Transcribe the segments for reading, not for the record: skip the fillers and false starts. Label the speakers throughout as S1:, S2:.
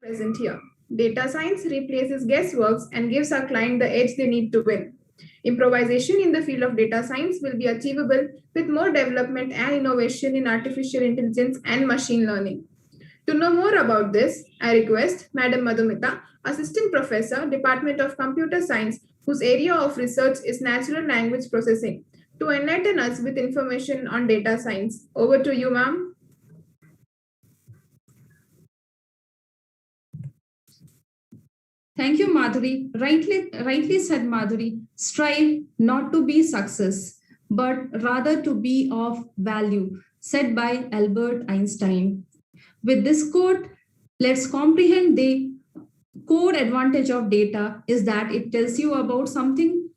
S1: Present here. Data science replaces guesswork and gives our client the edge they need to win. Improvisation in the field of data science will be achievable with more development and innovation in artificial intelligence and machine learning. To know more about this, I request Madam Madhumita, Assistant Professor, Department of Computer Science, whose area of research is natural language processing, to enlighten us with information on data science. Over to you, ma'am.
S2: Thank you, Madhuri. Rightly said, Madhuri. Strive not to be success, but rather to be of value, said by Albert Einstein. With this quote, let's comprehend the core advantage of data is that it tells you about something,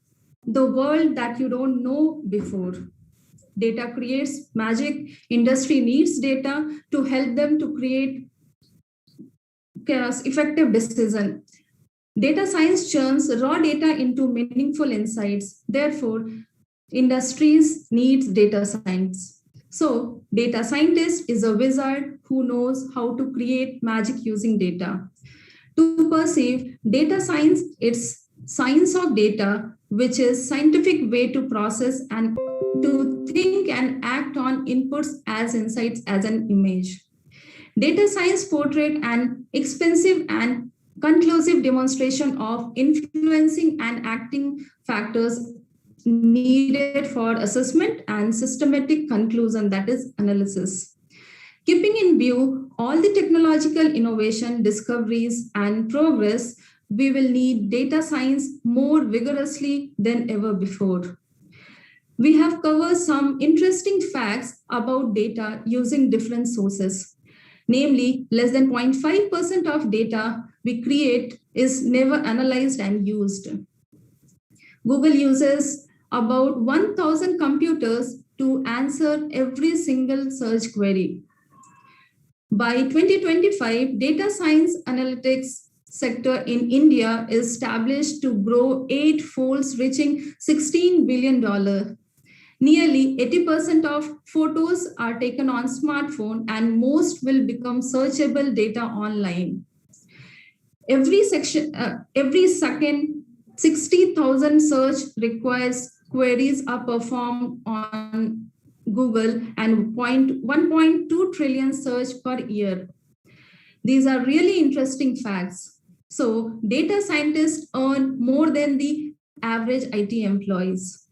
S2: the world that you don't know before. Data creates magic. Industry needs data to help them to create effective decision. Data science turns raw data into meaningful insights. Therefore, industries need data science. So, data scientist is a wizard who knows how to create magic using data. To perceive data science, it's science of data, which is scientific way to process and to think and act on inputs as insights as an image. Data science portrayed an expensive and conclusive demonstration of influencing and acting factors needed for assessment and systematic conclusion, that is analysis. Keeping in view all the technological innovation, discoveries, and progress, we will need data science more vigorously than ever before. We have covered some interesting facts about data using different sources. Namely, less than 0.5% of data we create is never analyzed and used. Google uses about 1,000 computers to answer every single search query. By 2025, data science analytics sector in India is established to grow 8-fold, reaching $16 billion. Nearly 80% of photos are taken on smartphone and most will become searchable data online. Every second, 60,000 search queries are performed on Google and 1.2 trillion search per year. These are really interesting facts. So data scientists earn more than the average IT employees.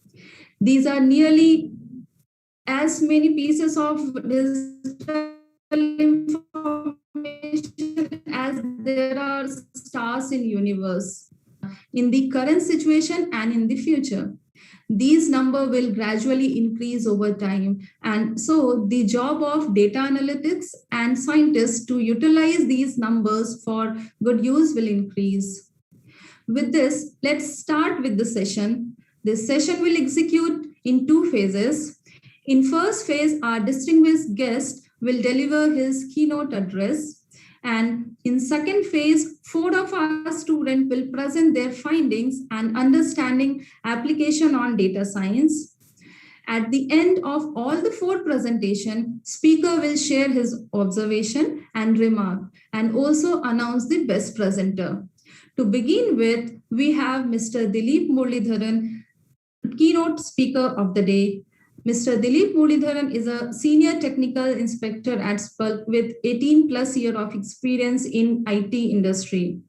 S2: These are nearly as many pieces of digital information as there are stars in universe. In the current situation and in the future, these numbers will gradually increase over time. And so the job of data analytics and scientists to utilize these numbers for good use will increase. With this, let's start with the session. This session will execute in 2 phases. In first phase, our distinguished guest will deliver his keynote address. And in second phase, 4 of our students will present their findings and understanding application on data science. At the end of all the 4 presentations, speaker will share his observation and remark and also announce the best presenter. To begin with, we have Mr. Dilip Muralidharan, keynote speaker of the day. Mr. Dilip Muralidharan is a senior technical inspector at Splunk with 18 plus years of experience in IT industry.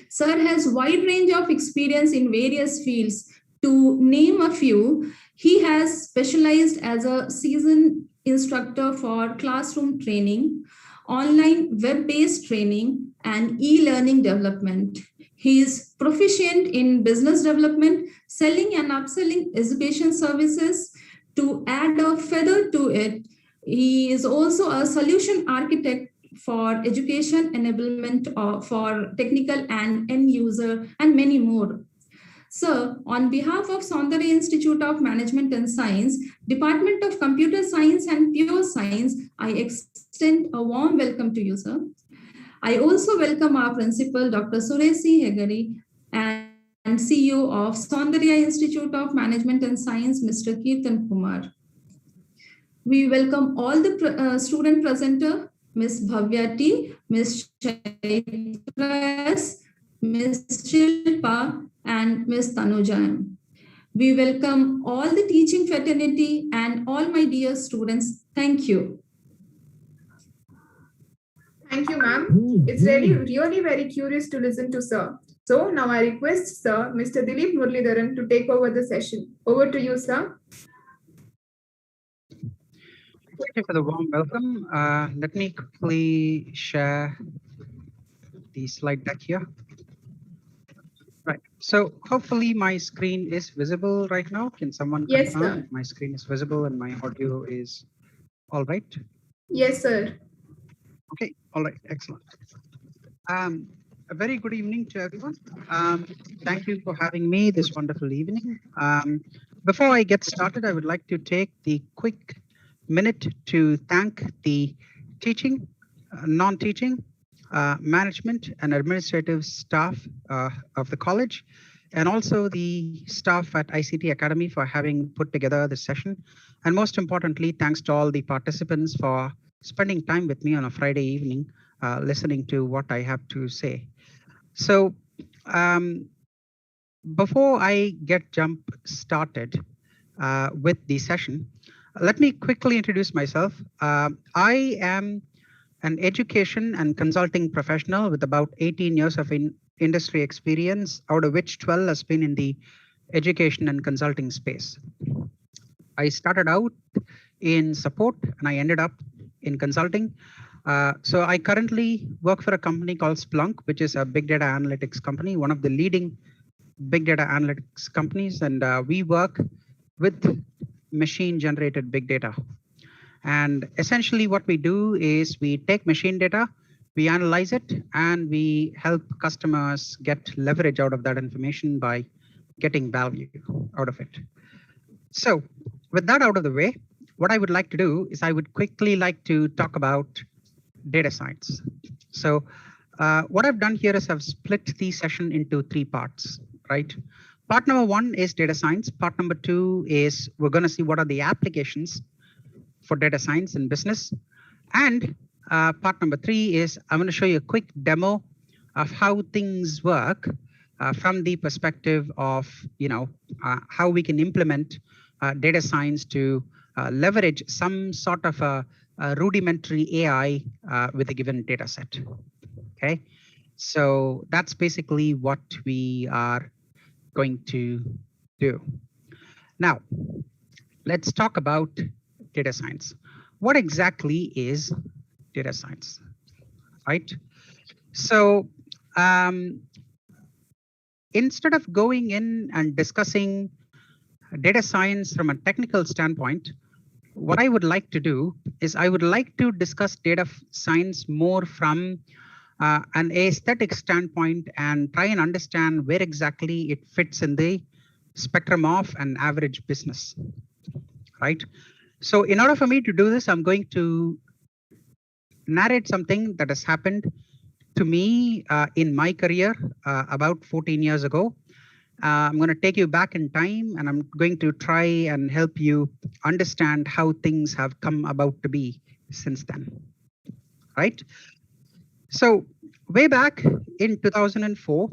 S2: Sir has wide range of experience in various fields. To name a few, he has specialized as a seasoned instructor for classroom training, online web-based training, and e-learning development. He is proficient in business development, selling and upselling education services. To add a feather to it, he is also a solution architect for education enablement for technical and end user and many more. So, on behalf of Saundarya Institute of Management and Science, Department of Computer Science and Pure Science, I extend a warm welcome to you, sir. I also welcome our principal, Dr. Suresi Hegari, and CEO of Saundarya Institute of Management and Science, Mr. Kirtan Kumar. We welcome all the student presenter Ms. Bhavya T, Ms. Chaitra S, Ms. Shilpa, and Ms. Thanuja M. We welcome all the teaching fraternity and all my dear students. Thank you.
S1: Thank you, ma'am. It's really very curious to listen to sir. So now I request sir, Mr. Dilip Muralidharan, to take over the session. Over to you, sir.
S3: Thank you for the warm welcome. Let me quickly share the slide deck here. Right. So hopefully my screen is visible right now. Can someone
S1: Yes,
S3: confirm
S1: sir.
S3: if my screen is visible and my audio is all right?
S1: Yes, sir.
S3: Okay. All right. Excellent. A very good evening to everyone. Thank you for having me this wonderful evening. Before I get started, I would like to take the quick minute to thank the teaching, non-teaching, management and administrative staff of the college, and also the staff at ICT Academy for having put together this session. And most importantly, thanks to all the participants for spending time with me on a Friday evening, listening to what I have to say. So before I jump started with the session, let me quickly introduce myself. I am an education and consulting professional with about 18 years of industry experience, out of which 12 has been in the education and consulting space. I started out in support and I ended up in consulting. So I currently work for a company called Splunk, which is a big data analytics company, one of the leading big data analytics companies. And we work with machine generated big data. And essentially what we do is we take machine data, we analyze it, and we help customers get leverage out of that information by getting value out of it. So with that out of the way, what I would like to do is I would quickly like to talk about data science. So what I've done here is I've split the session into 3 parts, right? Part number 1 is data science. Part number 2 is we're going to see what are the applications for data science in business. And part number 3 is I'm going to show you a quick demo of how things work from the perspective of how we can implement data science to leverage some sort of a rudimentary AI with a given data set. Okay, so that's basically what we are going to do. Now, let's talk about data science. What exactly is data science, right? So instead of going in and discussing data science from a technical standpoint, what I would like to do is I would like to discuss data science more from an aesthetic standpoint and try and understand where exactly it fits in the spectrum of an average business, right? So in order for me to do this, I'm going to narrate something that has happened to me in my career about 14 years ago. I'm going to take you back in time and I'm going to try and help you understand how things have come about to be since then, right? So way back in 2004,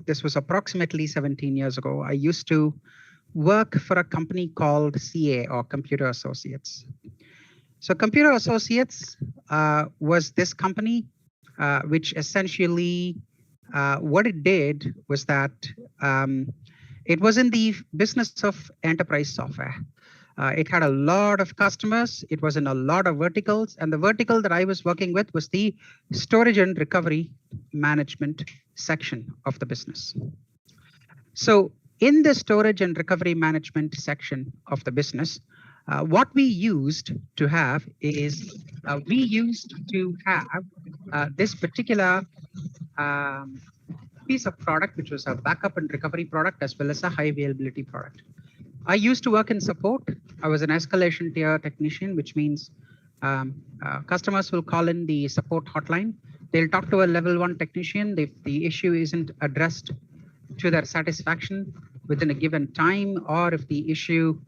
S3: this was approximately 17 years ago, I used to work for a company called CA or Computer Associates. So Computer Associates was this company which essentially what it did was that it was in the business of enterprise software. It had a lot of customers. It was in a lot of verticals. And the vertical that I was working with was the storage and recovery management section of the business. So in the storage and recovery management section of the business, what we used to have is this particular piece of product, which was a backup and recovery product as well as a high availability product. I used to work in support. I was an escalation tier technician, which means customers will call in the support hotline. They'll talk to a level 1 technician. If the issue isn't addressed to their satisfaction within a given time, or if the issue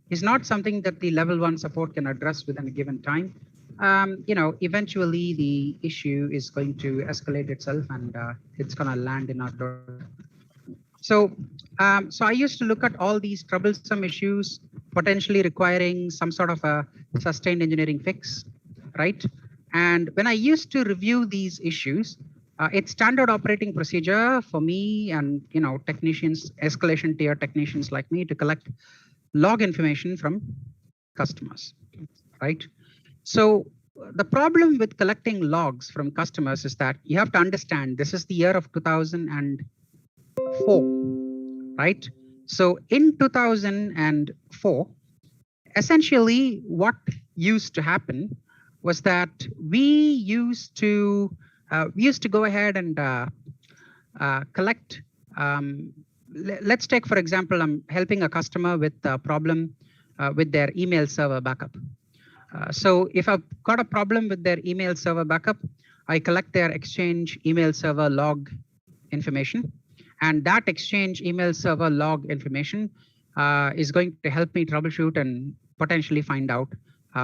S3: is not something that the level 1 support can address within a given time, eventually the issue is going to escalate itself and it's going to land in our door. So I used to look at all these troublesome issues, potentially requiring some sort of a sustained engineering fix, right? And when I used to review these issues, it's standard operating procedure for me and technicians, escalation tier technicians like me, to collect log information from customers, right? So the problem with collecting logs from customers is that you have to understand this is the year of 2004, right? So in 2004, essentially what used to happen was that we used to go ahead and collect. Let's take, for example, I'm helping a customer with a problem with their email server backup. So if I've got a problem with their email server backup, I collect their Exchange email server log information. And that Exchange email server log information is going to help me troubleshoot and potentially find out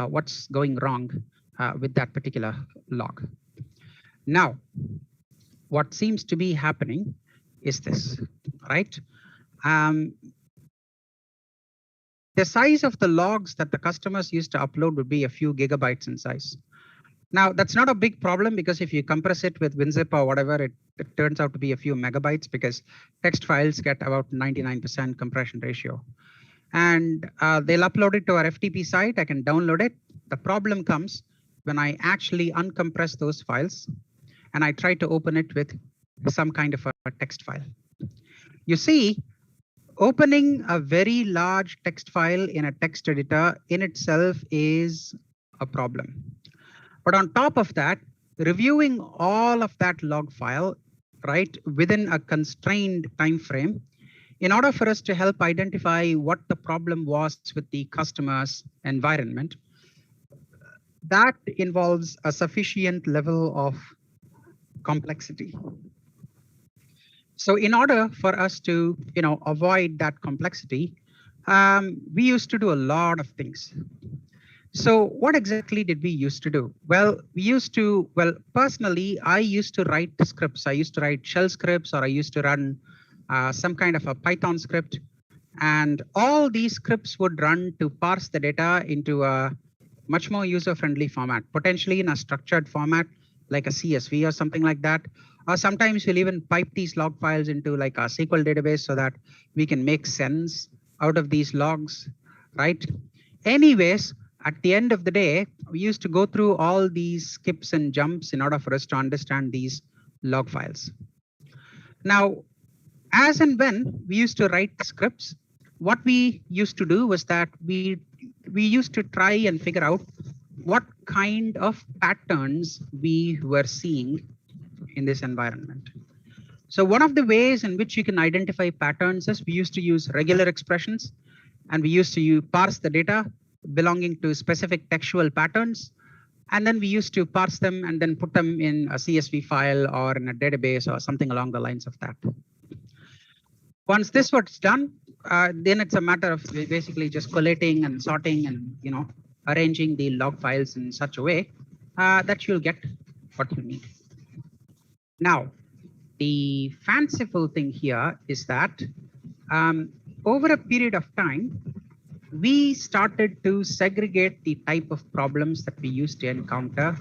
S3: what's going wrong with that particular log. Now, what seems to be happening is this, right? The size of the logs that the customers used to upload would be a few gigabytes in size. Now, that's not a big problem because if you compress it with WinZip or whatever, it turns out to be a few megabytes because text files get about 99% compression ratio. And they'll upload it to our FTP site. I can download it. The problem comes when I actually uncompress those files and I try to open it with some kind of a text file. You see, opening a very large text file in a text editor in itself is a problem. But on top of that, reviewing all of that log file, right, within a constrained time frame, in order for us to help identify what the problem was with the customer's environment, that involves a sufficient level of complexity. So in order for us to avoid that complexity, we used to do a lot of things. So what exactly did we used to do? Well, personally, I used to write scripts. I used to write shell scripts, or I used to run some kind of a Python script. And all these scripts would run to parse the data into a much more user-friendly format, potentially in a structured format, like a CSV or something like that. Or sometimes we'll even pipe these log files into like a SQL database so that we can make sense out of these logs, right? Anyways, at the end of the day, we used to go through all these skips and jumps in order for us to understand these log files. Now, as and when we used to write scripts, what we used to do was that we used to try and figure out what kind of patterns we were seeing in this environment. So one of the ways in which you can identify patterns is we used to use regular expressions, and we used to parse the data belonging to specific textual patterns. And then we used to parse them and then put them in a CSV file or in a database or something along the lines of that. Once this was done, then it's a matter of basically just collating and sorting and arranging the log files in such a way that you'll get what you need. Now, the fanciful thing here is that over a period of time, we started to segregate the type of problems that we used to encounter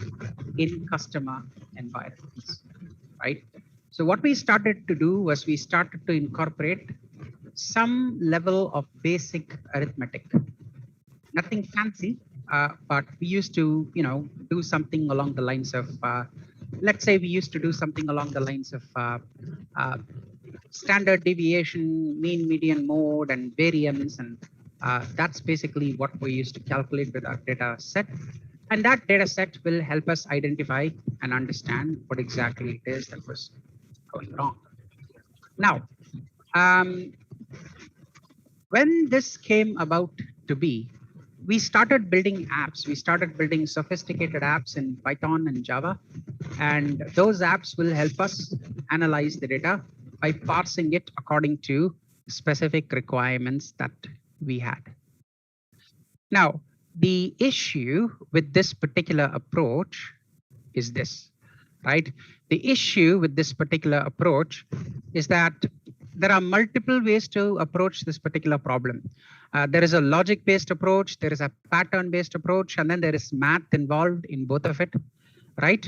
S3: in customer environments, right? So what we started to do was we started to incorporate some level of basic arithmetic. Nothing fancy, but we used to, do something along the lines of, let's say we used to do something along the lines of standard deviation, mean, median, mode, and variance. And that's basically what we used to calculate with our data set. And that data set will help us identify and understand what exactly it is that was going wrong. Now, when this came about to be, we started building apps. We started building sophisticated apps in Python and Java. And those apps will help us analyze the data by parsing it according to specific requirements that we had. Now, the issue with this particular approach is this, right? The issue with this particular approach is that there are multiple ways to approach this particular problem. There is a logic-based approach, there is a pattern-based approach, and then there is math involved in both of it, right?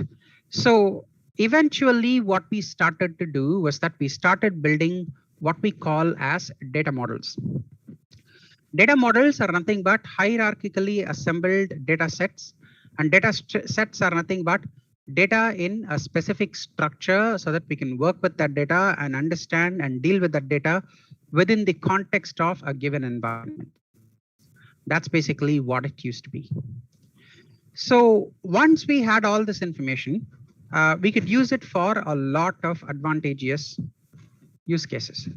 S3: So eventually what we started to do was that we started building what we call as data models. Data models are nothing but hierarchically assembled data sets, and data sets are nothing but data in a specific structure so that we can work with that data and understand and deal with that data within the context of a given environment. That's basically what it used to be. So once we had all this information, we could use it for a lot of advantageous use cases.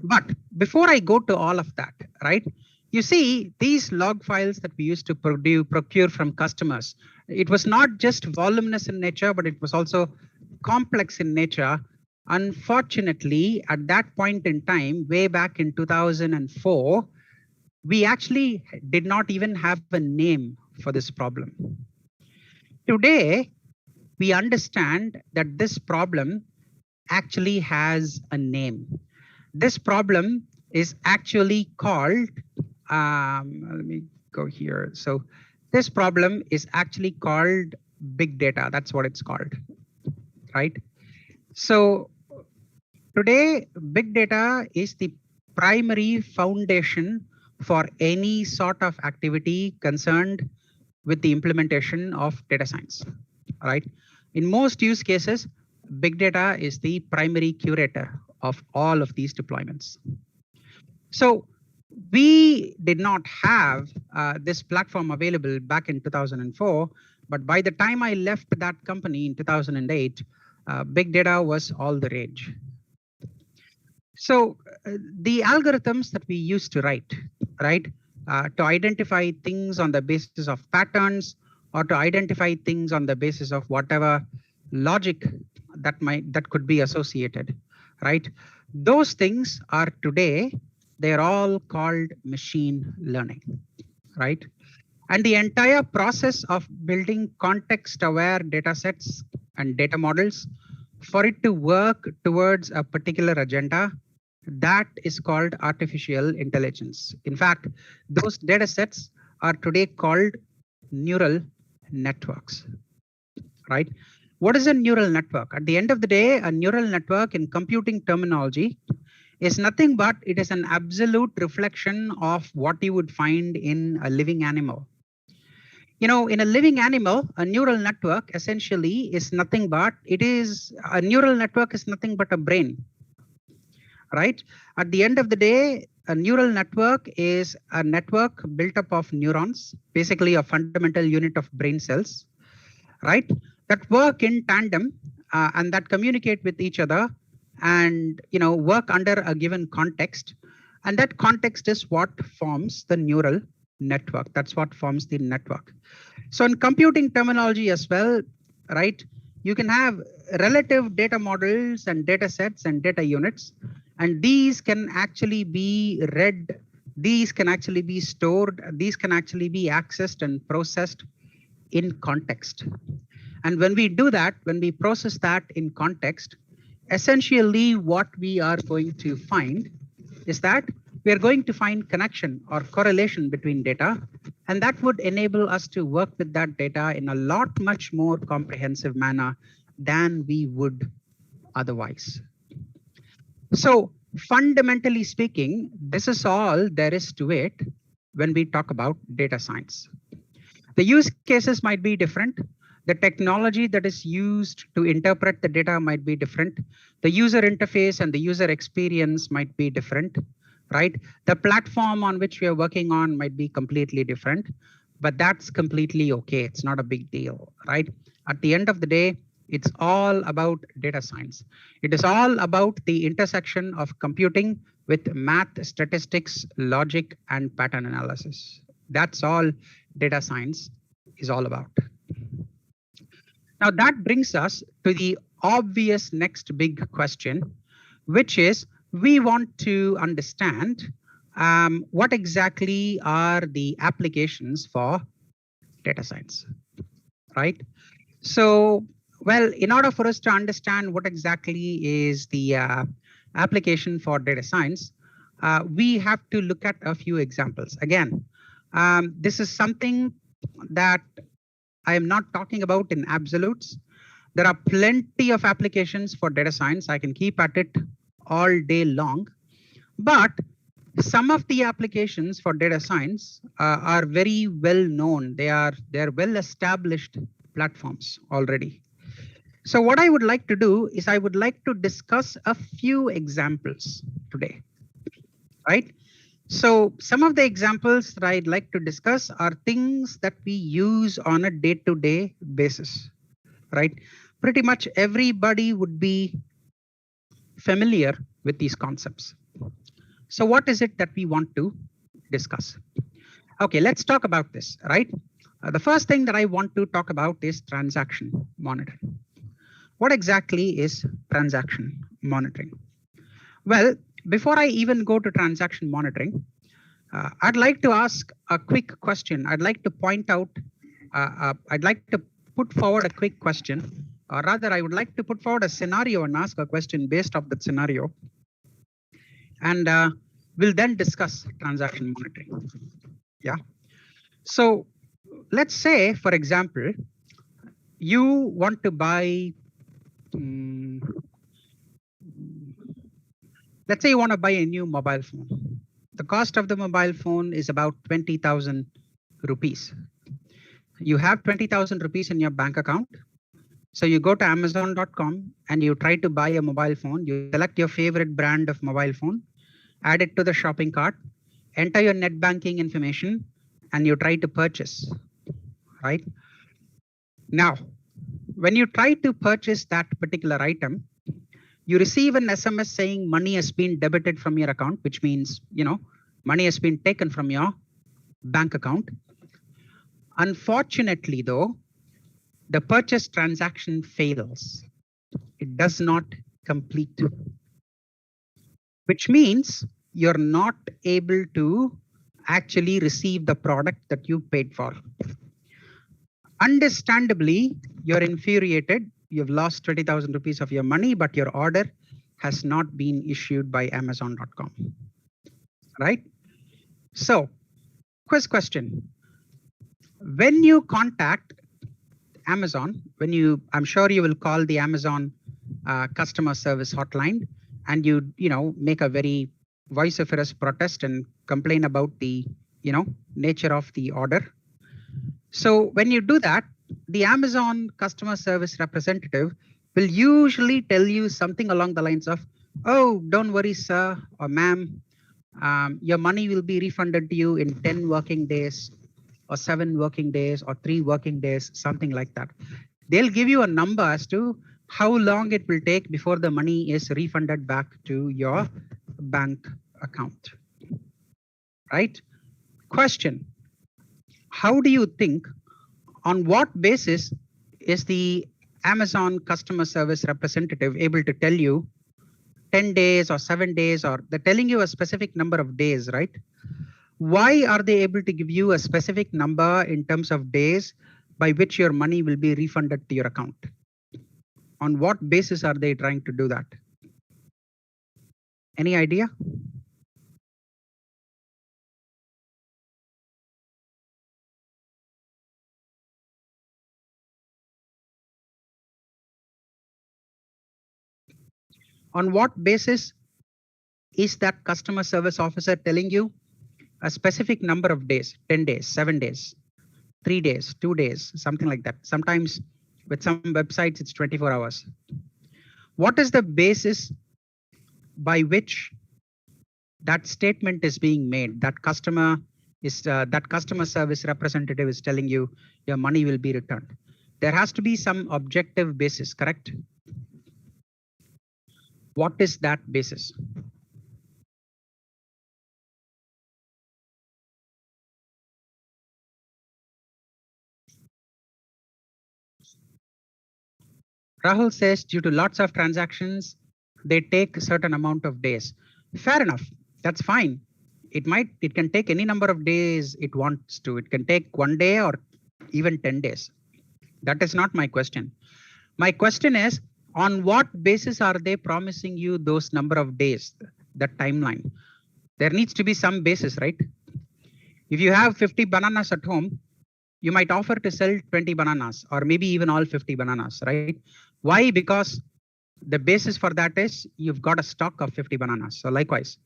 S3: But before I go to all of that, right, you see these log files that we used to procure from customers, it was not just voluminous in nature, but it was also complex in nature. Unfortunately, at that point in time, way back in 2004, we actually did not even have a name for this problem. Today, we understand that this problem actually has a name. This problem is actually called, let me go here. So this problem is actually called big data. That's what it's called, right? So today, big data is the primary foundation for any sort of activity concerned with the implementation of data science, right? In most use cases, big data is the primary curator of all of these deployments. So we did not have this platform available back in 2004, but by the time I left that company in 2008, big data was all the rage. So the algorithms that we used to write, right, to identify things on the basis of patterns or to identify things on the basis of whatever logic that could be associated, right? Those things are today, they're all called machine learning, right? And the entire process of building context-aware data sets and data models for it to work towards a particular agenda, that is called artificial intelligence. In fact, those data sets are today called neural networks, right? What is a neural network? At the end of the day, a neural network in computing terminology is nothing but it is an absolute reflection of what you would find in a living animal. You know, in a living animal, a neural network essentially is nothing but a neural network is nothing but a brain, right? At the end of the day, a neural network is a network built up of neurons, basically a fundamental unit of brain cells, right? That work in tandem and that communicate with each other and work under a given context. And that context is what forms the neural network. That's what forms the network. So in computing terminology as well, right, you can have relative data models and data sets and data units, and these can actually be read, these can actually be stored, these can actually be accessed and processed in context. And when we do that, when we process that in context, essentially what we are going to find is that we are going to find connection or correlation between data, and that would enable us to work with that data in a lot much more comprehensive manner than we would otherwise. So fundamentally speaking, this is all there is to it when we talk about data science. The use cases might be different. The technology that is used to interpret the data might be different. The user interface and the user experience might be different, right? The platform on which we are working on might be completely different, but that's completely okay. It's not a big deal, right? At the end of the day, it's all about data science. It is all about the intersection of computing with math, statistics, logic, and pattern analysis. That's all data science is all about. Now that brings us to the obvious next big question, which is we want to understand what exactly are the applications for data science, right? So, well, in order for us to understand what exactly is the application for data science, we have to look at a few examples. Again, this is something that I am not talking about in absolutes. There are plenty of applications for data science. I can keep at it all day long. But some of the applications for data science are very well known. They're well established platforms already. So what I would like to do is I would like to discuss a few examples today, right? So some of the examples that I'd like to discuss are things that we use on a day-to-day basis, right? Pretty much everybody would be familiar with these concepts. So what is it that we want to discuss? Okay, let's talk about this, right? The first thing that I want to talk about is transaction monitoring. What exactly is transaction monitoring? Well, before I even go to transaction monitoring, I'd like to ask a quick question. I'd like to point out, I'd like to put forward a quick question, or rather I would like to put forward a scenario and ask a question based off that scenario. And we'll then discuss transaction monitoring. Yeah. So let's say, for example, you want to buy, let's say you want to buy a new mobile phone. The cost of the mobile phone is about 20,000 rupees. You have 20,000 rupees in your bank account. So you go to Amazon.com and you try to buy a mobile phone. You select your favorite brand of mobile phone, add it to the shopping cart, enter your net banking information, and you try to purchase, right? Now, when you try to purchase that particular item, you receive an SMS saying money has been debited from your account, which means, money has been taken from your bank account. Unfortunately, though, the purchase transaction fails. It does not complete, which means you're not able to actually receive the product that you paid for. Understandably, you're infuriated. You've lost 20,000 rupees of your money, but your order has not been issued by Amazon.com, right? So, quiz question. When you contact Amazon, I'm sure you will call the Amazon customer service hotline, and you make a very vociferous protest and complain about the nature of the order. So when you do that, the Amazon customer service representative will usually tell you something along the lines of, "Oh, don't worry, sir or ma'am, your money will be refunded to you in 10 working days or 7 working days or 3 working days," something like that. They'll give you a number as to how long it will take before the money is refunded back to your bank account, right? Question: how do you think, on what basis is the Amazon customer service representative able to tell you 10 days or 7 days, or they're telling you a specific number of days, right? Why are they able to give you a specific number in terms of days by which your money will be refunded to your account? On what basis are they trying to do that? Any idea? On what basis is that customer service officer telling you a specific number of days, 10 days, 7 days, 3 days, 2 days, something like that? Sometimes with some websites, it's 24 hours. What is the basis by which that statement is being made? That customer service representative is telling you your money will be returned. There has to be some objective basis, correct? What is that basis? Rahul says due to lots of transactions, they take a certain amount of days. Fair enough. That's fine. it can take any number of days it wants to. It can take 1 day or even 10 days. That is not my question. My question is, on what basis are they promising you those number of days, that timeline? There needs to be some basis, right? If you have 50 bananas at home, you might offer to sell 20 bananas or maybe even all 50 bananas, right? Why? Because the basis for that is you've got a stock of 50 bananas. So likewise,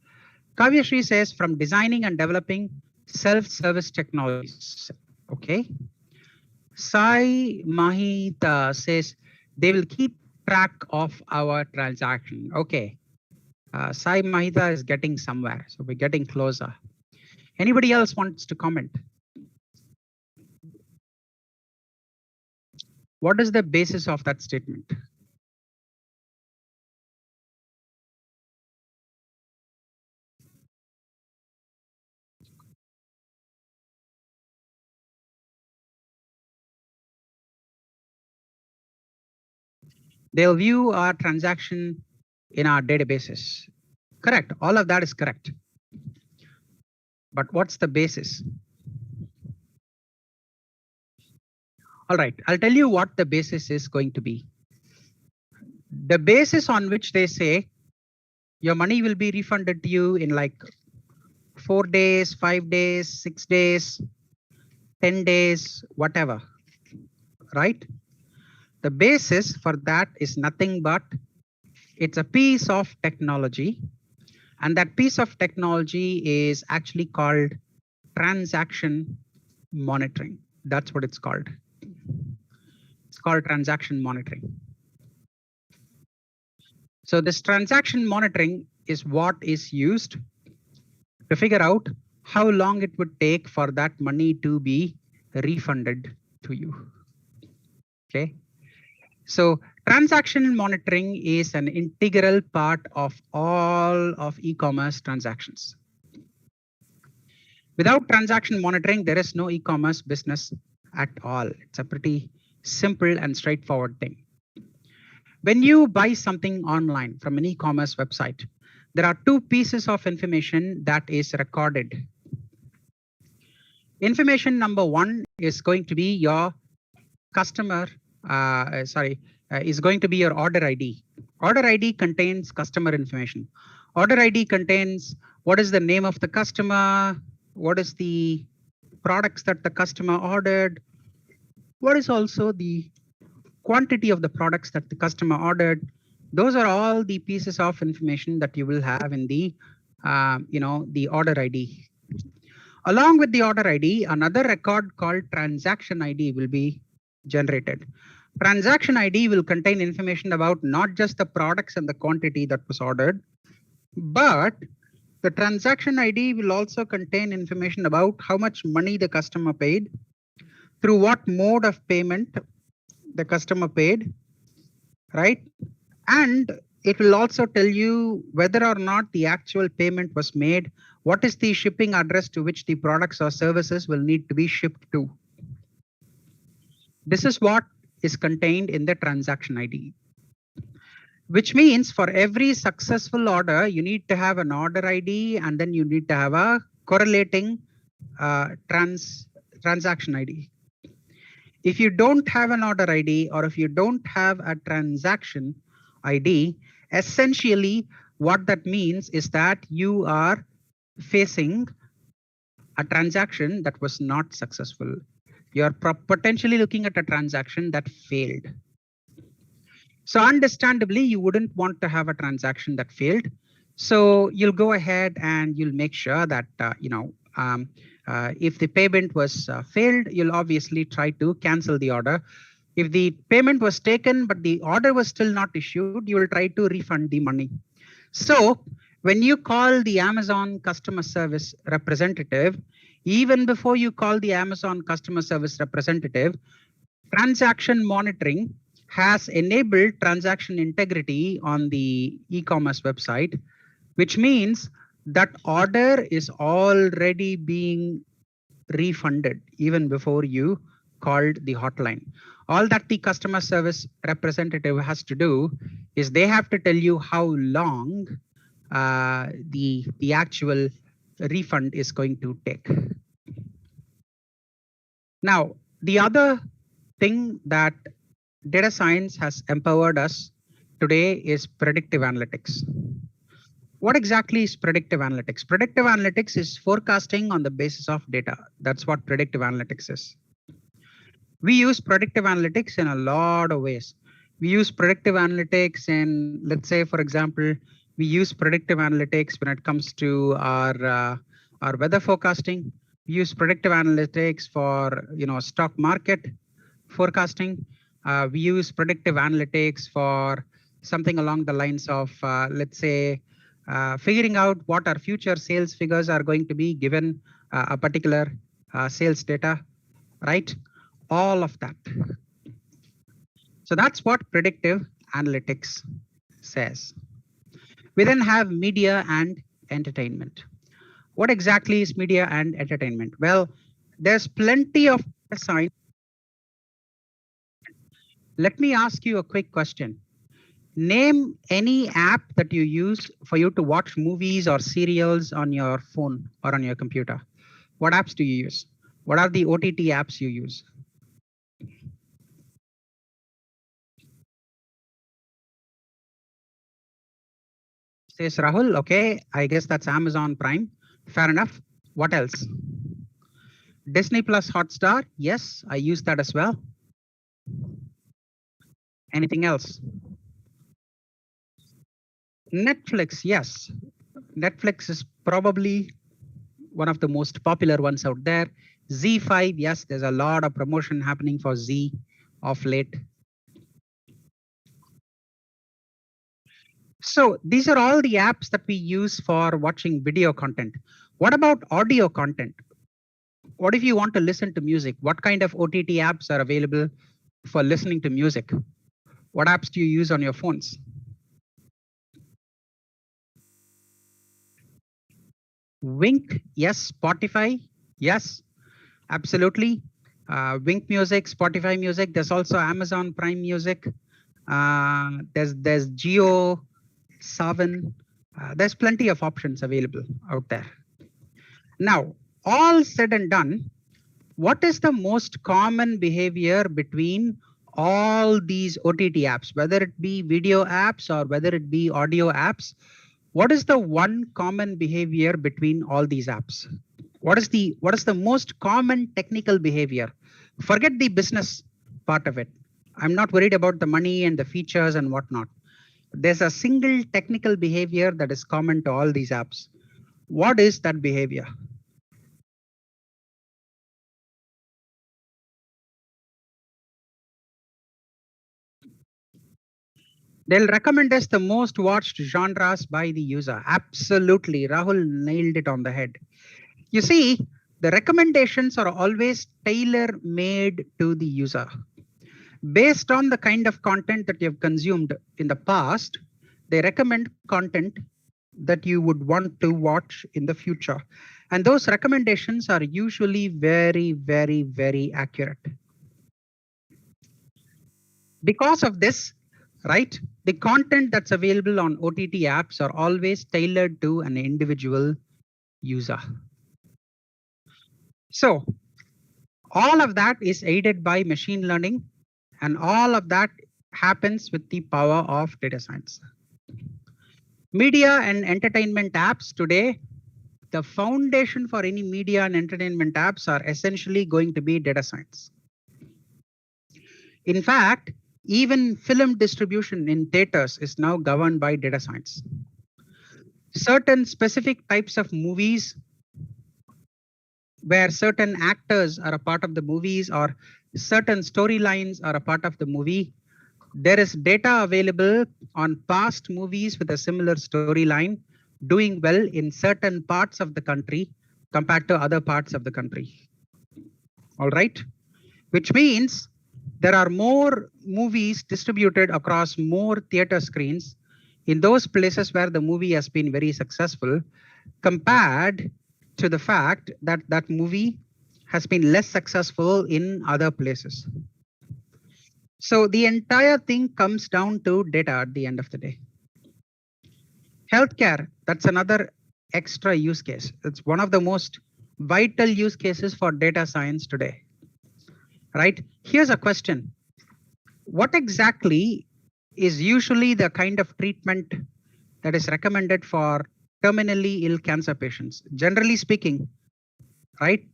S3: Kavyashree says from designing and developing self-service technologies. Okay. Sai Mahita says they will keep track of our transaction. Okay. Sai Mahita is getting somewhere. So we're getting closer. Anybody else wants to comment? What is the basis of that statement? They'll view our transaction in our databases. Correct. All of that is correct. But what's the basis? All right, I'll tell you what the basis is going to be. The basis on which they say your money will be refunded to you in like 4 days, 5 days, 6 days, 10 days, whatever, right? The basis for that is nothing but it's a piece of technology. And that piece of technology is actually called transaction monitoring. That's what it's called. It's called transaction monitoring. So this transaction monitoring is what is used to figure out how long it would take for that money to be refunded to you. Okay. So transaction monitoring is an integral part of all of e-commerce transactions. Without transaction monitoring, there is no e-commerce business at all. It's a pretty simple and straightforward thing. When you buy something online from an e-commerce website, there are two pieces of information that is recorded. Information number one is going to be your customer, is going to be your order ID. Order ID contains customer information. Order ID contains what is the name of the customer, what is the products that the customer ordered, what is also the quantity of the products that the customer ordered. Those are all the pieces of information that you will have in the, the order ID. Along with the order ID, another record called transaction ID will be generated. Transaction ID will contain information about not just the products and the quantity that was ordered, but the transaction ID will also contain information about how much money the customer paid, through what mode of payment the customer paid, right? And it will also tell you whether or not the actual payment was made, what is the shipping address to which the products or services will need to be shipped to. This is what is contained in the transaction ID. Which means for every successful order, you need to have an order ID and then you need to have a correlating transaction ID. If you don't have an order ID or if you don't have a transaction ID, essentially what that means is that you are facing a transaction that was not successful. You are potentially looking at a transaction that failed. So understandably, you wouldn't want to have a transaction that failed. So you'll go ahead and you'll make sure that, if the payment was failed, you'll obviously try to cancel the order. If the payment was taken, but the order was still not issued, you will try to refund the money. So when you call the Amazon customer service representative, even before you call the Amazon customer service representative, transaction monitoring has enabled transaction integrity on the e-commerce website, which means that order is already being refunded even before you called the hotline. All that the customer service representative has to do is they have to tell you how long the actual refund is going to take. Now, the other thing that data science has empowered us today is predictive analytics. What exactly is predictive analytics? Predictive analytics is forecasting on the basis of data. That's what predictive analytics is. We use predictive analytics in a lot of ways. We use predictive analytics in, let's say, for example, we use predictive analytics when it comes to our weather forecasting. We use predictive analytics for stock market forecasting. We use predictive analytics for something along the lines of, let's say, figuring out what our future sales figures are going to be given a particular sales data, right? All of that. So that's what predictive analytics says. We then have media and entertainment. What exactly is media and entertainment? Well, there's plenty of science. Let me ask you a quick question. Name any app that you use for you to watch movies or serials on your phone or on your computer. What apps do you use? What are the OTT apps you use? Says Rahul, okay, I guess that's Amazon Prime. Fair enough. What else? Disney Plus Hotstar. Yes, I use that as well. Anything else? Netflix, yes. Netflix is probably one of the most popular ones out there. Z5, yes, there's a lot of promotion happening for Z of late. So these are all the apps that we use for watching video content. What about audio content? What if you want to listen to music? What kind of OTT apps are available for listening to music? What apps do you use on your phones? Wink, yes. Spotify, yes, absolutely. Wink Music, Spotify Music. There's also Amazon Prime Music. There's Geo, Savan. There's plenty of options available out there. Now, all said and done, what is the most common behavior between all these OTT apps, whether it be video apps or whether it be audio apps? What is the one common behavior between all these apps? What is the most common technical behavior? Forget the business part of it. I'm not worried about the money and the features and whatnot. There's a single technical behavior that is common to all these apps. What is that behavior? They'll recommend us the most watched genres by the user. Absolutely. Rahul nailed it on the head. You see, the recommendations are always tailor-made to the user. Based on the kind of content that you've consumed in the past, they recommend content that you would want to watch in the future. And those recommendations are usually very, very, very accurate. Because of this, right, the content that's available on OTT apps are always tailored to an individual user. So all of that is aided by machine learning, and all of that happens with the power of data science. Media and entertainment apps today, the foundation for any media and entertainment apps are essentially going to be data science. In fact, even film distribution in theaters is now governed by data science. Certain specific types of movies where certain actors are a part of the movies or certain storylines are a part of the movie, there is data available on past movies with a similar storyline doing well in certain parts of the country compared to other parts of the country. All right, which means there are more movies distributed across more theater screens in those places where the movie has been very successful compared to the fact that that movie has been less successful in other places. So the entire thing comes down to data at the end of the day. Healthcare, that's another extra use case. It's one of the most vital use cases for data science today, right? Here's a question. What exactly is usually the kind of treatment that is recommended for terminally ill cancer patients? Generally speaking, right?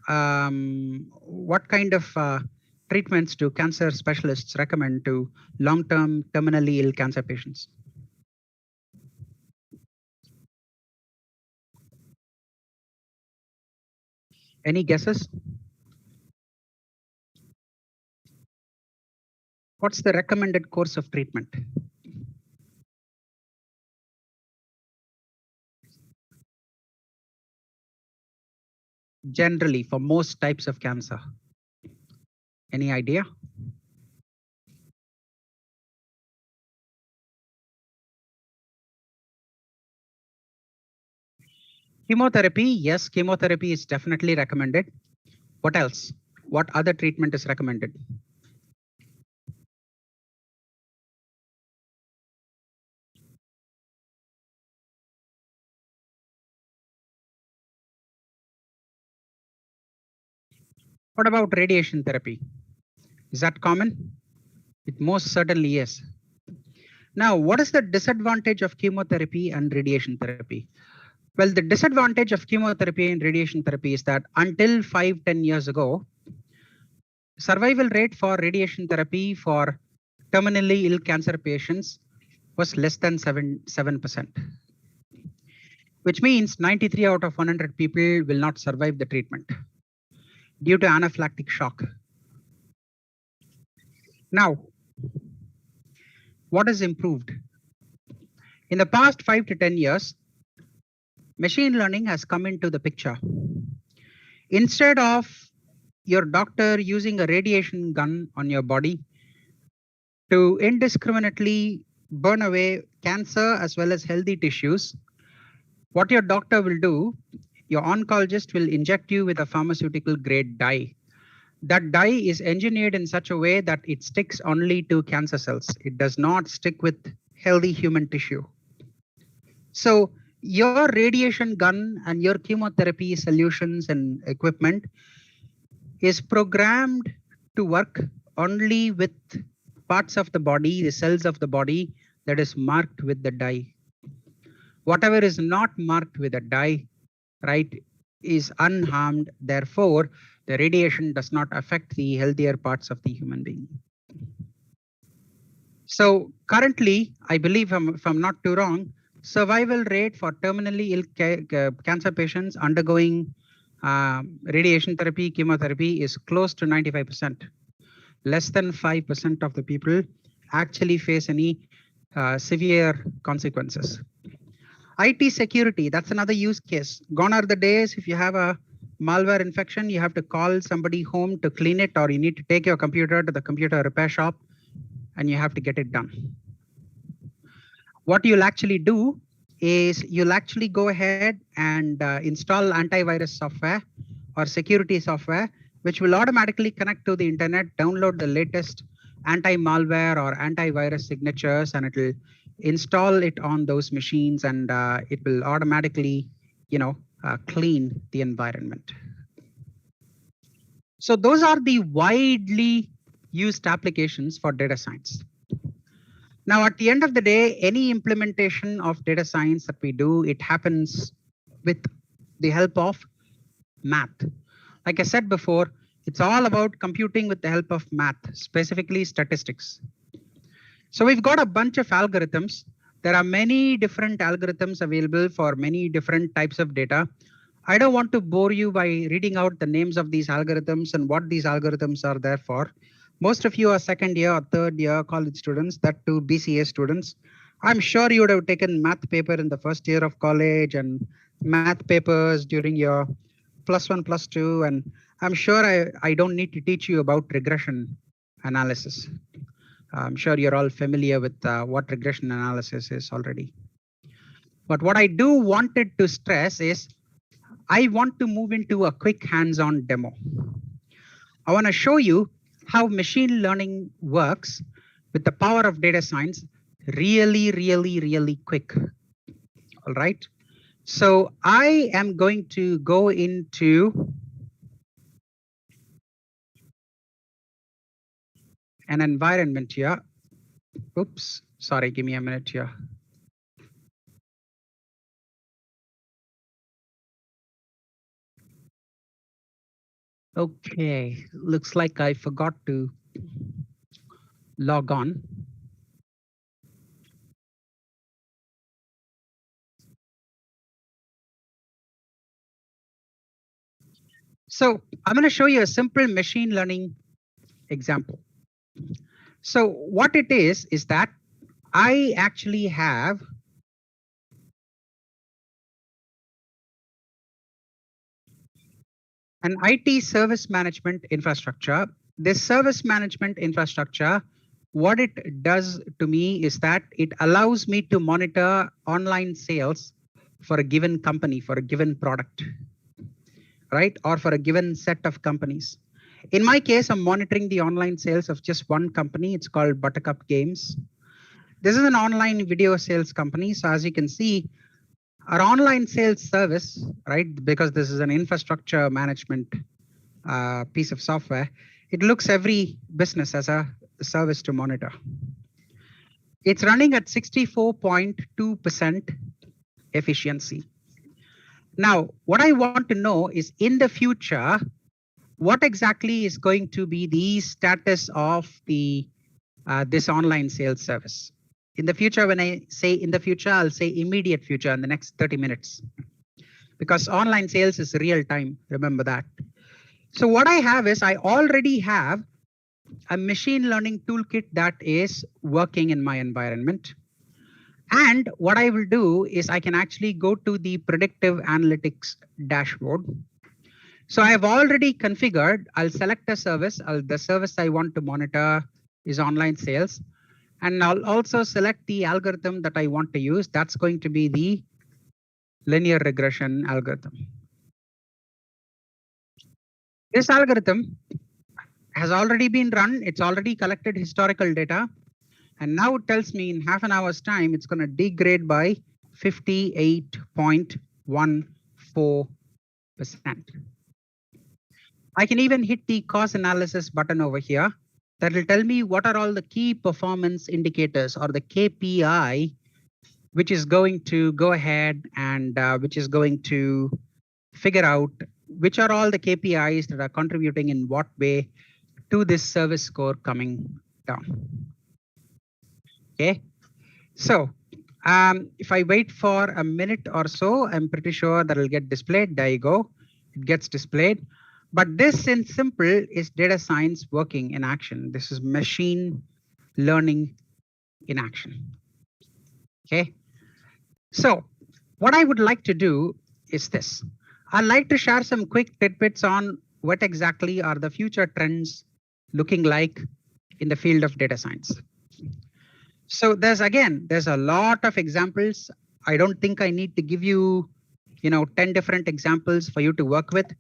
S3: What kind of treatments do cancer specialists recommend to long-term terminally ill cancer patients? Any guesses? What's the recommended course of treatment? Generally, for most types of cancer. Any idea? Chemotherapy, yes, chemotherapy is definitely recommended. What else? What other treatment is recommended? What about radiation therapy? Is that common? It most certainly is. Now, what is the disadvantage of chemotherapy and radiation therapy? Well, the disadvantage of chemotherapy and radiation therapy is that until 5-10 years ago, survival rate for radiation therapy for terminally ill cancer patients was less than 7%, which means 93 out of 100 people will not survive the treatment due to anaphylactic shock. Now, what has improved? In the past 5 to 10 years, machine learning has come into the picture. Instead of your doctor using a radiation gun on your body to indiscriminately burn away cancer as well as healthy tissues, what your doctor will do, your oncologist will inject you with a pharmaceutical grade dye. That dye is engineered in such a way that it sticks only to cancer cells. It does not stick with healthy human tissue. So your radiation gun and your chemotherapy solutions and equipment is programmed to work only with parts of the body, the cells of the body that is marked with the dye. Whatever is not marked with a dye, right, is unharmed. Therefore, the radiation does not affect the healthier parts of the human being. So currently, I believe, if I'm not too wrong, survival rate for terminally ill cancer patients undergoing radiation therapy, chemotherapy is close to 95%. Less than 5% of the people actually face any severe consequences. IT security, that's another use case. Gone are the days if you have a malware infection, you have to call somebody home to clean it, or you need to take your computer to the computer repair shop and you have to get it done. What you'll actually do is you'll actually go ahead and install antivirus software or security software, which will automatically connect to the internet, download the latest anti-malware or antivirus signatures, and it will install it on those machines, and it will automatically, clean the environment. So those are the widely used applications for data science. Now, at the end of the day, any implementation of data science that we do, it happens with the help of math. Like I said before, it's all about computing with the help of math, specifically statistics. So we've got a bunch of algorithms. There are many different algorithms available for many different types of data. I don't want to bore you by reading out the names of these algorithms and what these algorithms are there for. Most of you are second year or third year college students, that too BCA students. I'm sure you would have taken math paper in the first year of college and math papers during your +1, +2. And I'm sure I don't need to teach you about regression analysis. I'm sure you're all familiar with what regression analysis is already. But what I do wanted to stress is I want to move into a quick hands-on demo. I want to show you how machine learning works with the power of data science really quick. All right. So I am going to go into an environment here. Oops, sorry, give me a minute here. Okay, looks like I forgot to log on. So I'm going to show you a simple machine learning example. So what it is that I actually have an IT service management infrastructure. This service management infrastructure, what it does to me is that it allows me to monitor online sales for a given company, for a given product, right? Or for a given set of companies. In my case, I'm monitoring the online sales of just one company. It's called Buttercup Games. This is an online video sales company. So as you can see, our online sales service, right? Because this is an infrastructure management piece of software, it looks every business as a service to monitor. It's running at 64.2% efficiency. Now, what I want to know is in the future, what exactly is going to be the status of the this online sales service? In the future, when I say in the future, I'll say immediate future in the next 30 minutes. Because online sales is real time, remember that. So what I have is I already have a machine learning toolkit that is working in my environment. And what I will do is I can actually go to the predictive analytics dashboard. So I have already configured, I'll select a service. The service I want to monitor is online sales. And I'll also select the algorithm that I want to use. That's going to be the linear regression algorithm. This algorithm has already been run. It's already collected historical data. And now it tells me in half an hour's time, it's going to degrade by 58.14%. I can even hit the cost analysis button over here. That will tell me what are all the key performance indicators or the KPI, which is going to go ahead and which is going to figure out which are all the KPIs that are contributing in what way to this service score coming down. Okay, so if I wait for a minute or so, I'm pretty sure that will get displayed. There you go, it gets displayed. But this in simple is data science working in action. This is machine learning in action. Okay, so what I would like to do is this. I'd like to share some quick tidbits on what exactly are the future trends looking like in the field of data science. So there's a lot of examples. I don't think I need to give you, 10 different examples for you to work with.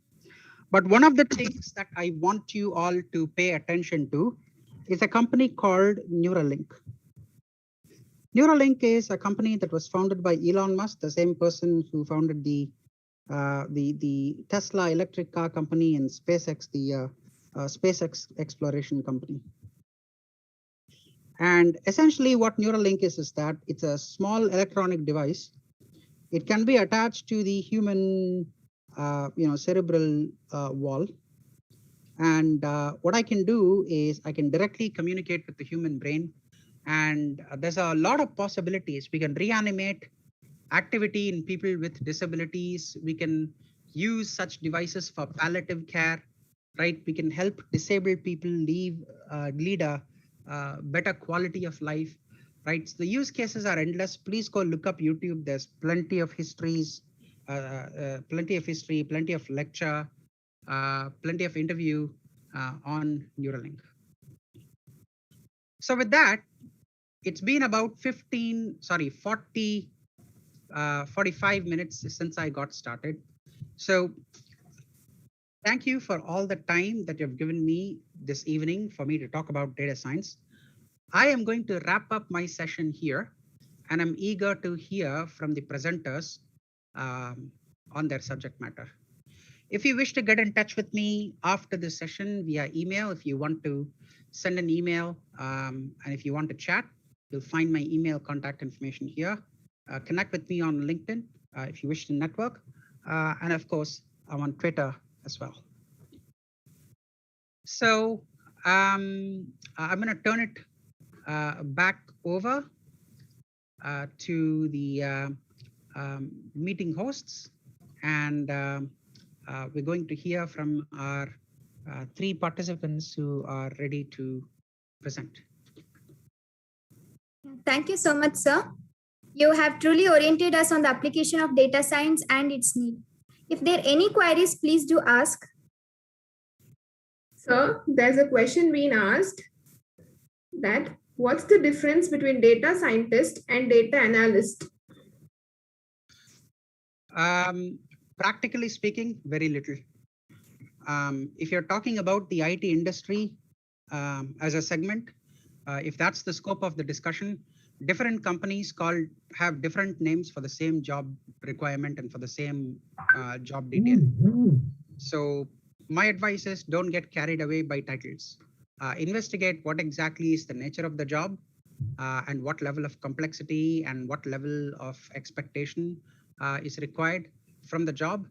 S3: But one of the things that I want you all to pay attention to is a company called Neuralink. Neuralink is a company that was founded by Elon Musk, the same person who founded the Tesla electric car company and SpaceX, the SpaceX exploration company. And essentially what Neuralink is that it's a small electronic device. It can be attached to the human cerebral wall. And what I can do is I can directly communicate with the human brain. And there's a lot of possibilities. We can reanimate activity in people with disabilities. We can use such devices for palliative care, right? We can help disabled people lead a better quality of life, right? So the use cases are endless. Please go look up YouTube. There's plenty of histories, plenty of lecture, plenty of interview on Neuralink. So with that, it's been about 45 minutes since I got started. So thank you for all the time that you've given me this evening for me to talk about data science. I am going to wrap up my session here, and I'm eager to hear from the presenters on their subject matter. If you wish to get in touch with me after this session via email, if you want to send an email and if you want to chat, you'll find my email contact information here. Connect with me on LinkedIn if you wish to network. And of course, I'm on Twitter as well. So I'm going to turn it back over to the meeting hosts, and we're going to hear from our three participants who are ready to present.
S4: Thank you so much, sir. You have truly oriented us on the application of data science and its need. If there are any queries, please do ask.
S1: Sir, there's a question being asked that what's the difference between data scientist and data analyst?
S3: Practically speaking, very little. If you're talking about the IT industry as a segment, if that's the scope of the discussion, different companies have different names for the same job requirement and for the same job detail. So my advice is don't get carried away by titles. Investigate what exactly is the nature of the job and what level of complexity and what level of expectation is required from the job.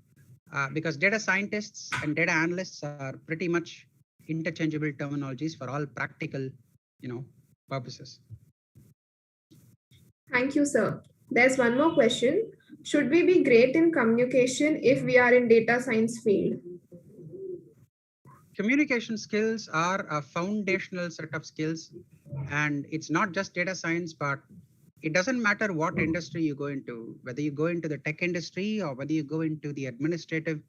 S3: Because data scientists and data analysts are pretty much interchangeable terminologies for all practical, purposes.
S1: Thank you, sir. There's one more question. Should we be great in communication if we are in data science field?
S3: Communication skills are a foundational set of skills, and it's not just data science, but it doesn't matter what industry you go into, whether you go into the tech industry or whether you go into the administrative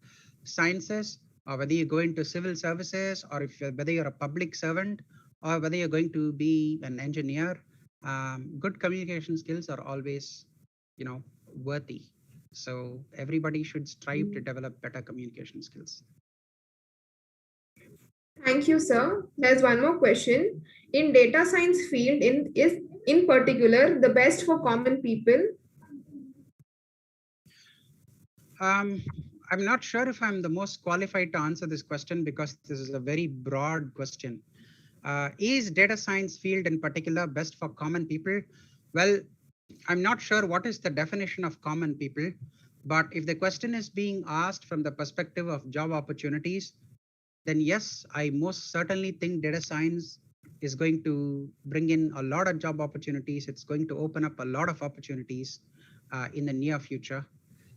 S3: sciences or whether you go into civil services or whether you're a public servant or whether you're going to be an engineer. Good communication skills are always, worthy. So everybody should strive to develop better communication skills.
S1: Thank you, sir. There's one more question. In data science field, is in particular the best for common people?
S3: I'm not sure if I'm the most qualified to answer this question because this is a very broad question. Is data science field in particular best for common people? Well, I'm not sure what is the definition of common people, but if the question is being asked from the perspective of job opportunities, then yes, I most certainly think data science is going to bring in a lot of job opportunities. It's going to open up a lot of opportunities in the near future.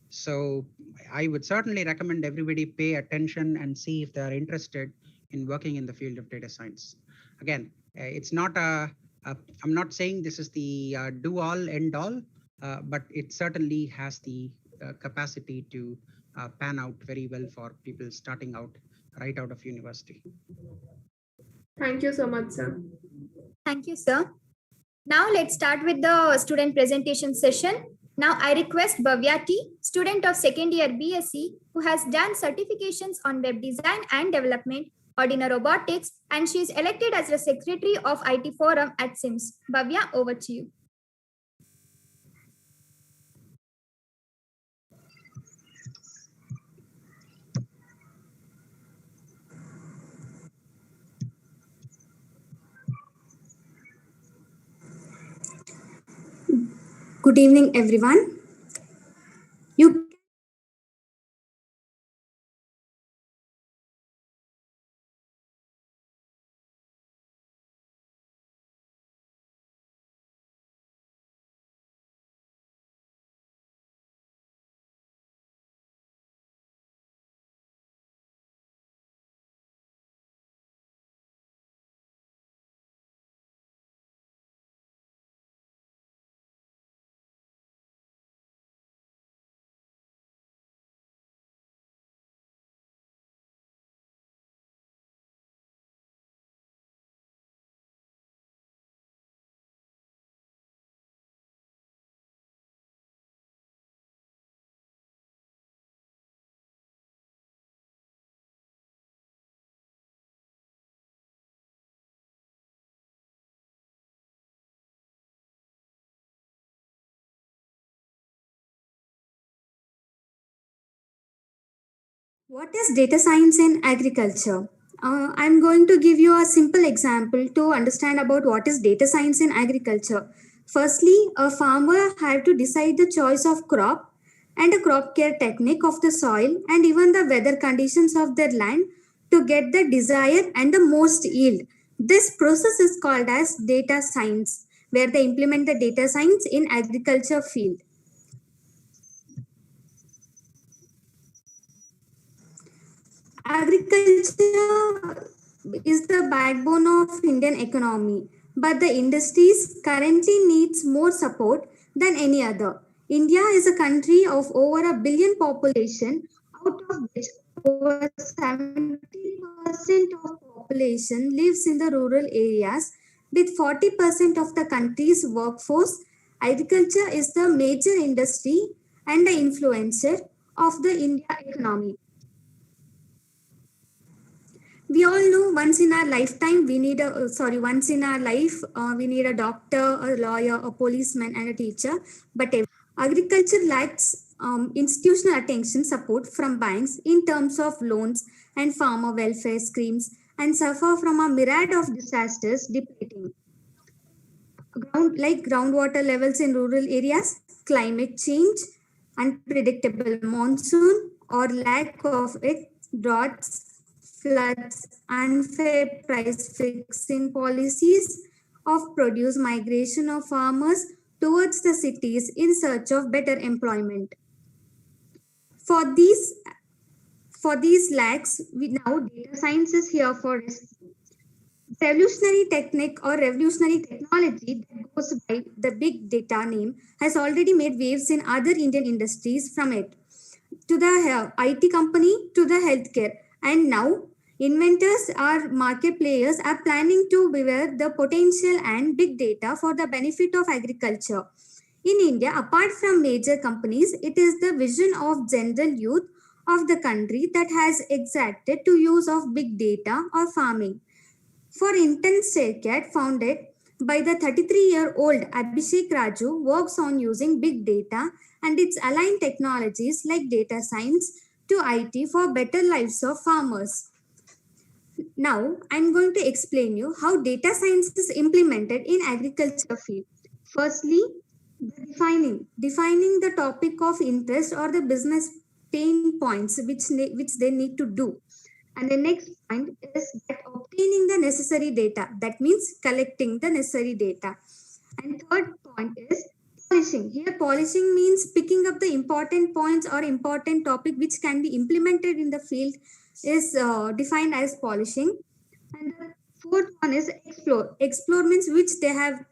S3: So I would certainly recommend everybody pay attention and see if they are interested in working in the field of data science. Again, it's not I'm not saying this is the do all end all, but it certainly has the capacity to pan out very well for people starting out right out of university.
S1: Thank you so much, sir.
S4: Thank you, sir. Now let's start with the student presentation session. Now I request Bhavya T, student of second year BSc, who has done certifications on web design and development, Ordina Robotics, and she is elected as the secretary of IT Forum at SIMS. Bhavya, over to you.
S5: Good evening, everyone. You What is data science in agriculture? I'm going to give you a simple example to understand about what is data science in agriculture. Firstly, a farmer had to decide the choice of crop and a crop care technique of the soil and even the weather conditions of their land to get the desired and the most yield. This process is called as data science, where they implement the data science in agriculture field. Agriculture is the backbone of Indian economy, but the industries currently needs more support than any other. India is a country of over a billion population, out of which over 70% of population lives in the rural areas. With 40% of the country's workforce, agriculture is the major industry and the influencer of the India economy. We all know once in our lifetime we need once in our life we need a doctor, a lawyer, a policeman and a teacher, but agriculture lacks institutional attention support from banks in terms of loans and farmer welfare schemes and suffer from a myriad of disasters depleting groundwater levels in rural areas, climate change, unpredictable monsoon or lack of it, droughts, floods, unfair price fixing policies of produce migration of farmers towards the cities in search of better employment. For these lacks, now data science is here for rescue. Revolutionary technique or revolutionary technology that goes by the big data name has already made waves in other Indian industries, from it to the IT company to the healthcare. And now inventors or market players are planning to beware the potential and big data for the benefit of agriculture. In India, apart from major companies, it is the vision of general youth of the country that has exacted to use of big data or farming. For Intense Sharecat, founded by the 33-year-old Abhishek Raju, works on using big data and its aligned technologies like data science to IT for better lives of farmers. Now, I'm going to explain you how data science is implemented in agriculture field. Firstly, defining the topic of interest or the business pain points which they need to do. And the next point is that obtaining the necessary data. That means collecting the necessary data. And third point is polishing. Here polishing means picking up the important points or important topic which can be implemented in the field is defined as polishing. And the fourth one is explore. Explore means which they have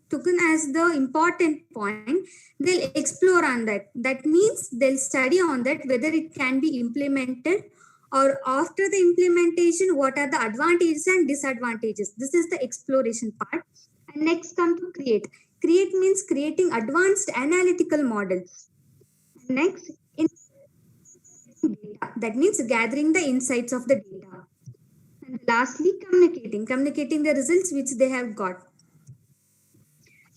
S5: taken as the important point. They'll explore on that. That means they'll study on that whether it can be implemented, or after the implementation, what are the advantages and disadvantages. This is the exploration part. And next come to create. Create means creating advanced analytical models. Next, data. That means gathering the insights of the data. And lastly, communicating the results which they have got.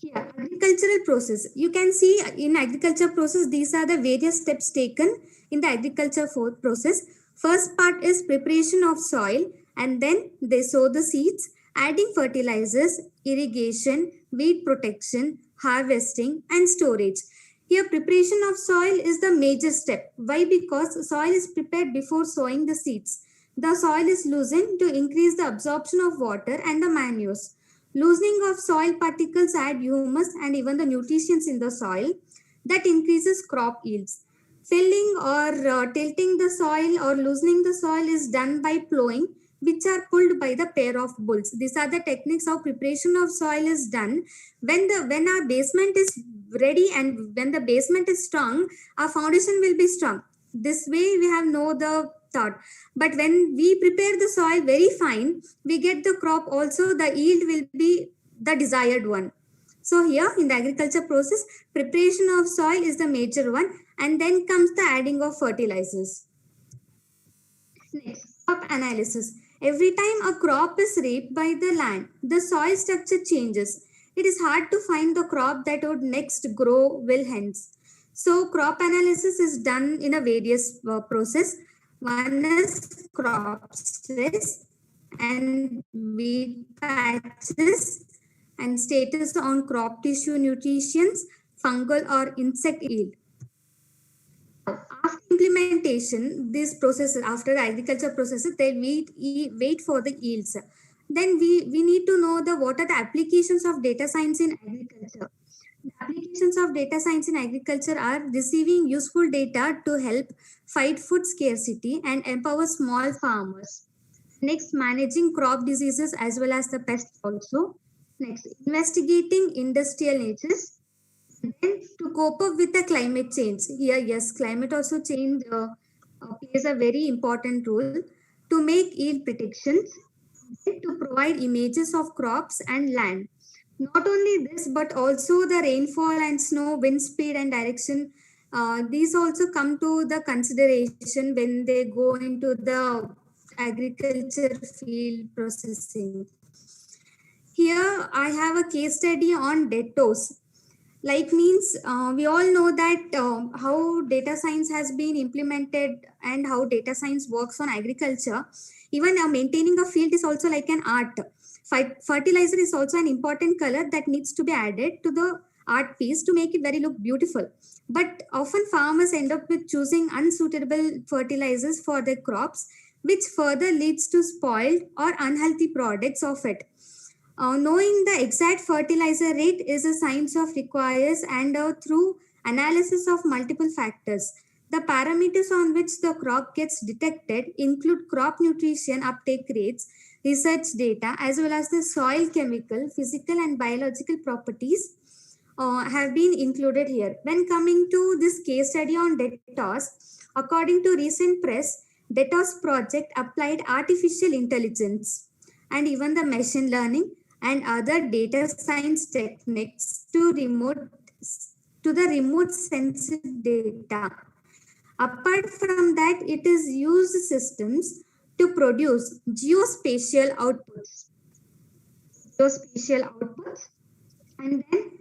S5: Here, agricultural process. You can see in agriculture process, these are the various steps taken in the agriculture process. First part is preparation of soil, and then they sow the seeds, adding fertilizers, irrigation, weed protection, harvesting, and storage. Here, preparation of soil is the major step. Why? Because soil is prepared before sowing the seeds. The soil is loosened to increase the absorption of water and the manures. Loosening of soil particles add humus and even the nutrients in the soil that increases crop yields. Filling or tilting the soil or loosening the soil is done by plowing, which are pulled by the pair of bulls. These are the techniques of preparation of soil is done. When our basement is ready and when the basement is strong, our foundation will be strong. This way we have the thought. But when we prepare the soil very fine, we get the crop also, the yield will be the desired one. So here in the agriculture process, preparation of soil is the major one, and then comes the adding of fertilizers. Next, crop analysis. Every time a crop is reaped by the land, the soil structure changes. It is hard to find the crop that would next grow well hence. So crop analysis is done in a various process. One is crop stress and weed patches and status on crop tissue nutrition, fungal or insect yield. After implementation, this process, after the agriculture processes, they wait for the yields. Then we need to know what are the applications of data science in agriculture. The applications of data science in agriculture are receiving useful data to help fight food scarcity and empower small farmers. Next, managing crop diseases as well as the pests also. Next, investigating industrial niches. Then to cope up with the climate change. Here, yes, climate also change plays a very important role to make yield predictions, to provide images of crops and land. Not only this, but also the rainfall and snow, wind speed and direction. These also come to the consideration when they go into the agriculture field processing. Here, I have a case study on debtors. Like means we all know that how data science has been implemented and how data science works on agriculture. Even maintaining a field is also like an art. Fertilizer is also an important color that needs to be added to the art piece to make it very look beautiful. But often farmers end up with choosing unsuitable fertilizers for their crops, which further leads to spoiled or unhealthy products of it. Knowing the exact fertilizer rate is a science of requires and through analysis of multiple factors. The parameters on which the crop gets detected include crop nutrition uptake rates, research data, as well as the soil chemical, physical and biological properties have been included here. When coming to this case study on debtors, according to recent press, debtors project applied artificial intelligence and even the machine learning and other data science techniques to the remote sensing data. Apart from that, it is used systems to produce geospatial outputs. And then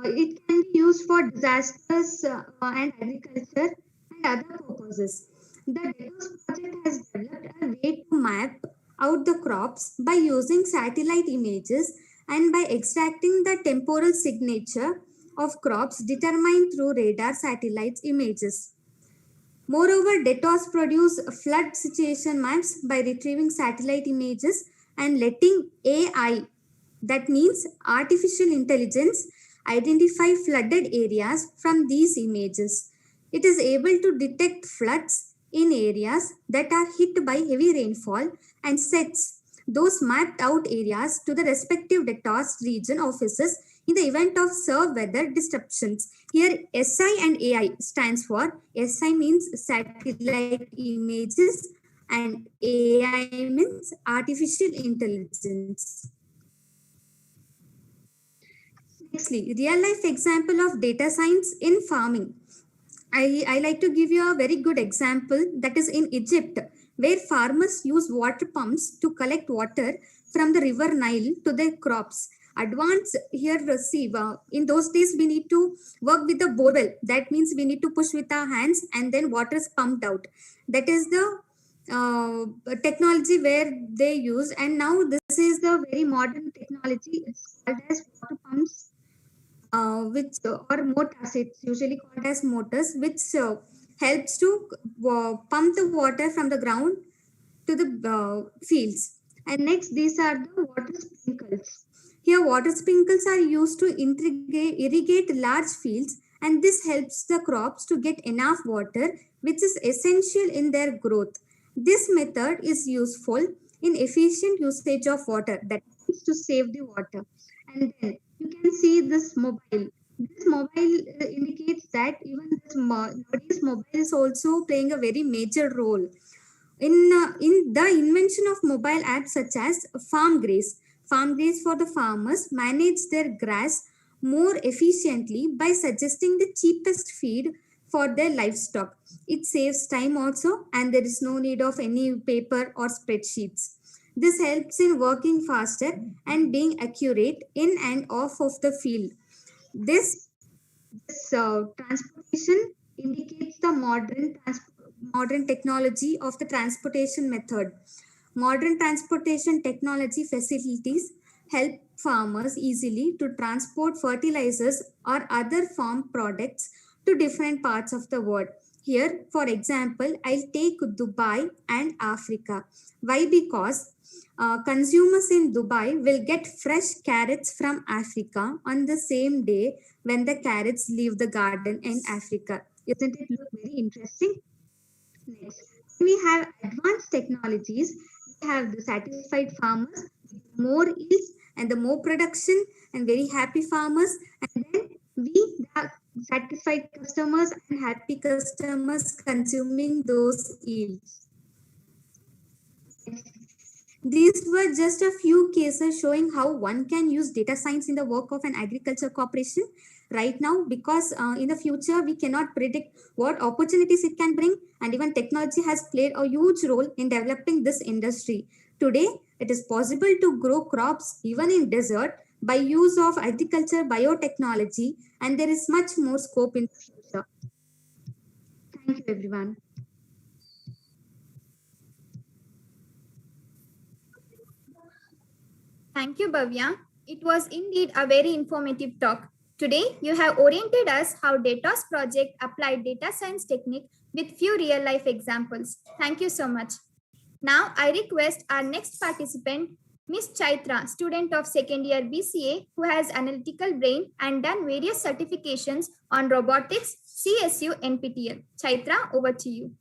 S5: it can be used for disasters and agriculture and other purposes. The DETOS project has developed a way to map out the crops by using satellite images and by extracting the temporal signature of crops determined through radar satellites images. Moreover, DETOS produce flood situation maps by retrieving satellite images and letting AI, that means artificial intelligence, identify flooded areas from these images. It is able to detect floods in areas that are hit by heavy rainfall and sets those mapped out areas to the respective DETOS region offices in the event of severe weather disruptions. Here, SI and AI stands for, SI means satellite images and AI means artificial intelligence. Nextly, real life example of data science in farming. I like to give you a very good example that is in Egypt, where farmers use water pumps to collect water from the river Nile to their crops. Advanced here, receive. In those days, we need to work with the borewell. That means we need to push with our hands and then water is pumped out. That is the technology where they use. And now this is the very modern technology. It's called as water pumps, which or motors. It's usually called as motors, which helps to pump the water from the ground to the fields. And next, these are the water sprinkles. Here, water sprinkles are used to irrigate large fields, and this helps the crops to get enough water, which is essential in their growth. This method is useful in efficient usage of water, that means to save the water. And then you can see this mobile. This mobile indicates that even this nowadays mobile is also playing a very major role in the invention of mobile apps such as farm graze for the farmers manage their grass more efficiently by suggesting the cheapest feed for their livestock. It saves time also, and there is no need of any paper or spreadsheets. This helps in working faster and being accurate in and off of the field. This transportation indicates the modern modern technology of the transportation method. Modern transportation technology facilities help farmers easily to transport fertilizers or other farm products to different parts of the world. Here, for example, I'll take Dubai and Africa. Why? Because consumers in Dubai will get fresh carrots from Africa on the same day when the carrots leave the garden in Africa. Isn't it look very interesting? Next, we have advanced technologies. We have the satisfied farmers, more yields and the more production and very happy farmers. And then we the satisfied customers and happy customers consuming those yields. These were just a few cases showing how one can use data science in the work of an agriculture corporation right now, because in the future we cannot predict what opportunities it can bring, and even technology has played a huge role in developing this industry. Today, it is possible to grow crops even in desert by use of agriculture biotechnology, and there is much more scope in the future. Thank you, everyone.
S4: Thank you, Bhavya. It was indeed a very informative talk. Today, you have oriented us how DATA's project applied data science technique with few real-life examples. Thank you so much. Now, I request our next participant, Ms. Chaitra, student of second year BCA, who has analytical brain and done various certifications on robotics, CSU, NPTEL. Chaitra, over to you.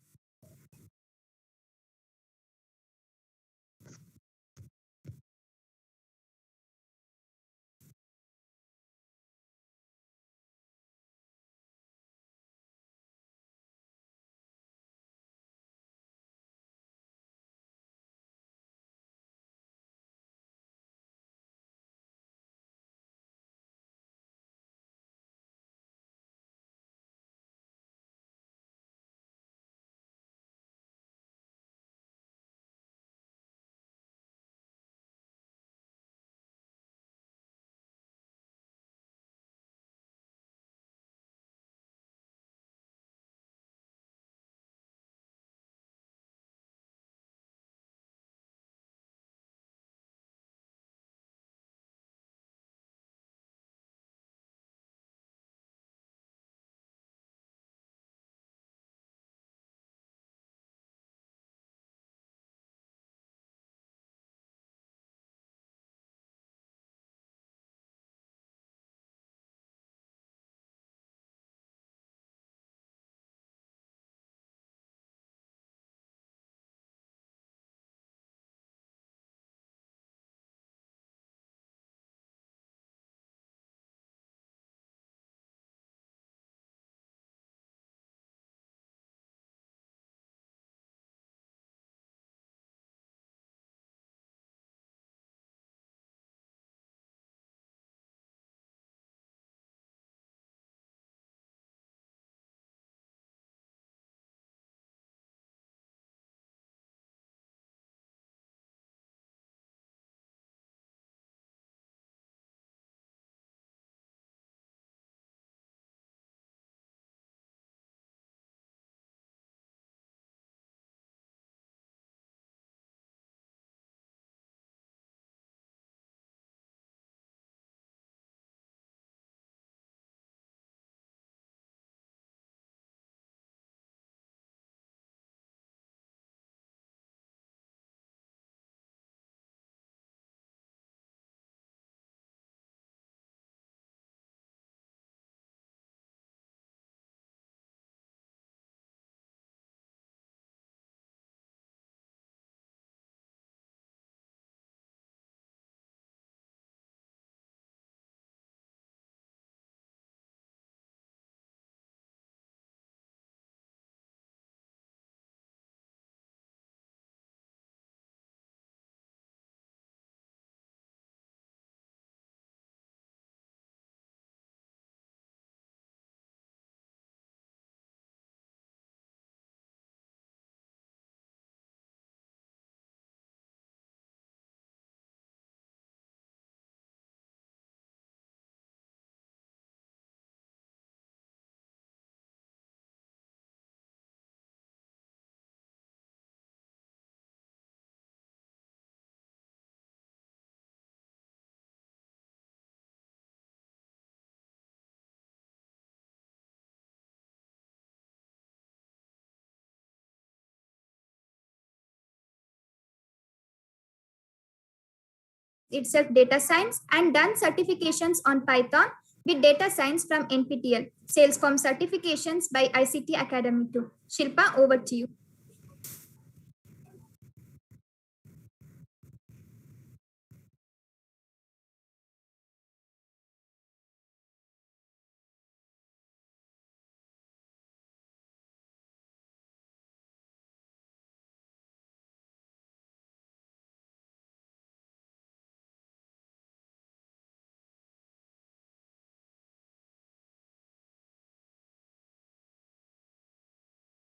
S4: itself data science and done certifications on Python with data science from NPTEL, Salesforce certifications by ICT Academy too. Shilpa, over to you.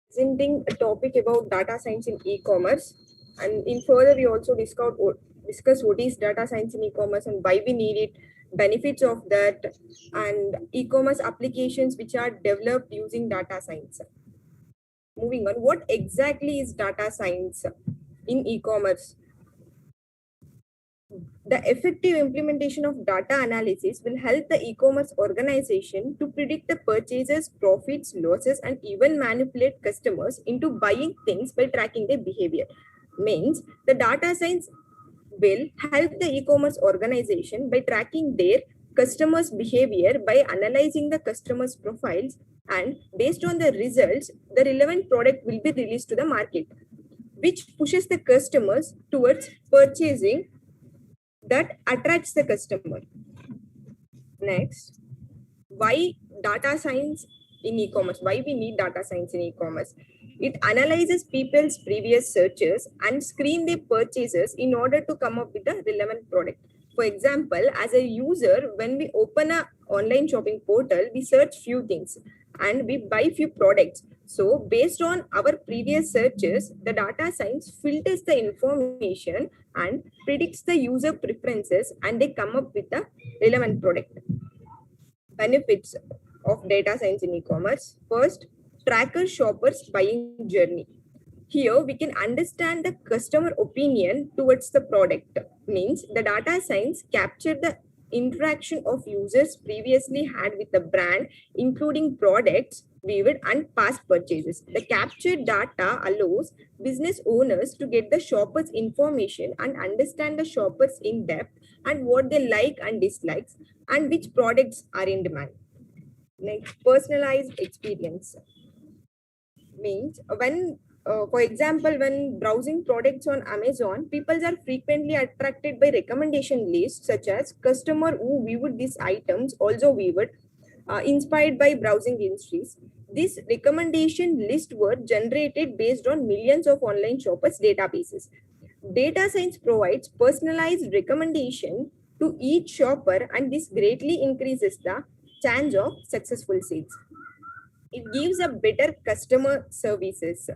S6: Presenting a topic about data science in e-commerce, and in further we also discuss what is data science in e-commerce and why we need it, benefits of that, and e-commerce applications which are developed using data science. Moving on, what exactly is data science in e-commerce? The effective implementation of data analysis will help the e-commerce organization to predict the purchases, profits, losses, and even manipulate customers into buying things by tracking their behavior. Means the data science will help the e-commerce organization by tracking their customers' behavior by analyzing the customers' profiles, and based on the results, the relevant product will be released to the market, which pushes the customers towards purchasing that attracts the customer. Next, why data science in e-commerce? Why we need data science in e-commerce? It analyzes people's previous searches and screen their purchases in order to come up with a relevant product. For example, as a user, when we open an online shopping portal, we search few things and we buy few products. So based on our previous searches, the data science filters the information and predicts the user preferences, and they come up with a relevant product. Benefits of data science in e-commerce. First, tracker shoppers' buying journey. Here we can understand the customer opinion towards the product. Means the data science captured the interaction of users previously had with the brand, including products viewed and past purchases. The captured data allows business owners to get the shoppers' information and understand the shoppers in depth and what they like and dislikes and which products are in demand. Next, personalized experience. Means when for example, when browsing products on Amazon, people are frequently attracted by recommendation lists such as customer who viewed these items also viewed, inspired by browsing histories. This recommendation list were generated based on millions of online shoppers databases. Data science provides personalized recommendation to each shopper, and this greatly increases the chance of successful sales. It gives a better customer services.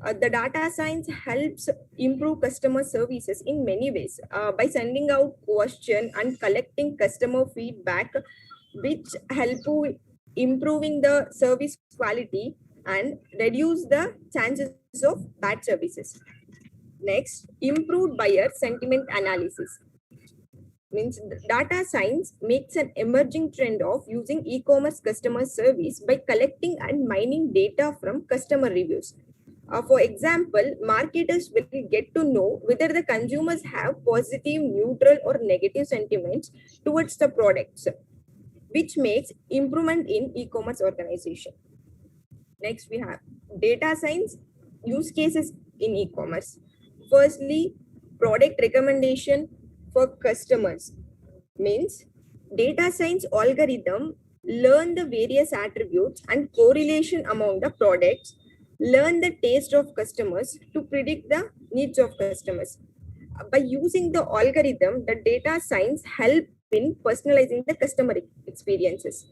S6: The data science helps improve customer services in many ways by sending out questions and collecting customer feedback, which help to improving the service quality and reduce the chances of bad services. Next, improved buyer sentiment analysis. Means data science makes an emerging trend of using e-commerce customer service by collecting and mining data from customer reviews. For example, marketers will get to know whether the consumers have positive, neutral, or negative sentiments towards the products, which makes improvement in e-commerce organization. Next, we have data science use cases in e-commerce. Firstly, product recommendation for customers. Means data science algorithm learn the various attributes and correlation among the products, learn the taste of customers to predict the needs of customers. By using the algorithm, the data science help in personalizing the customer experiences.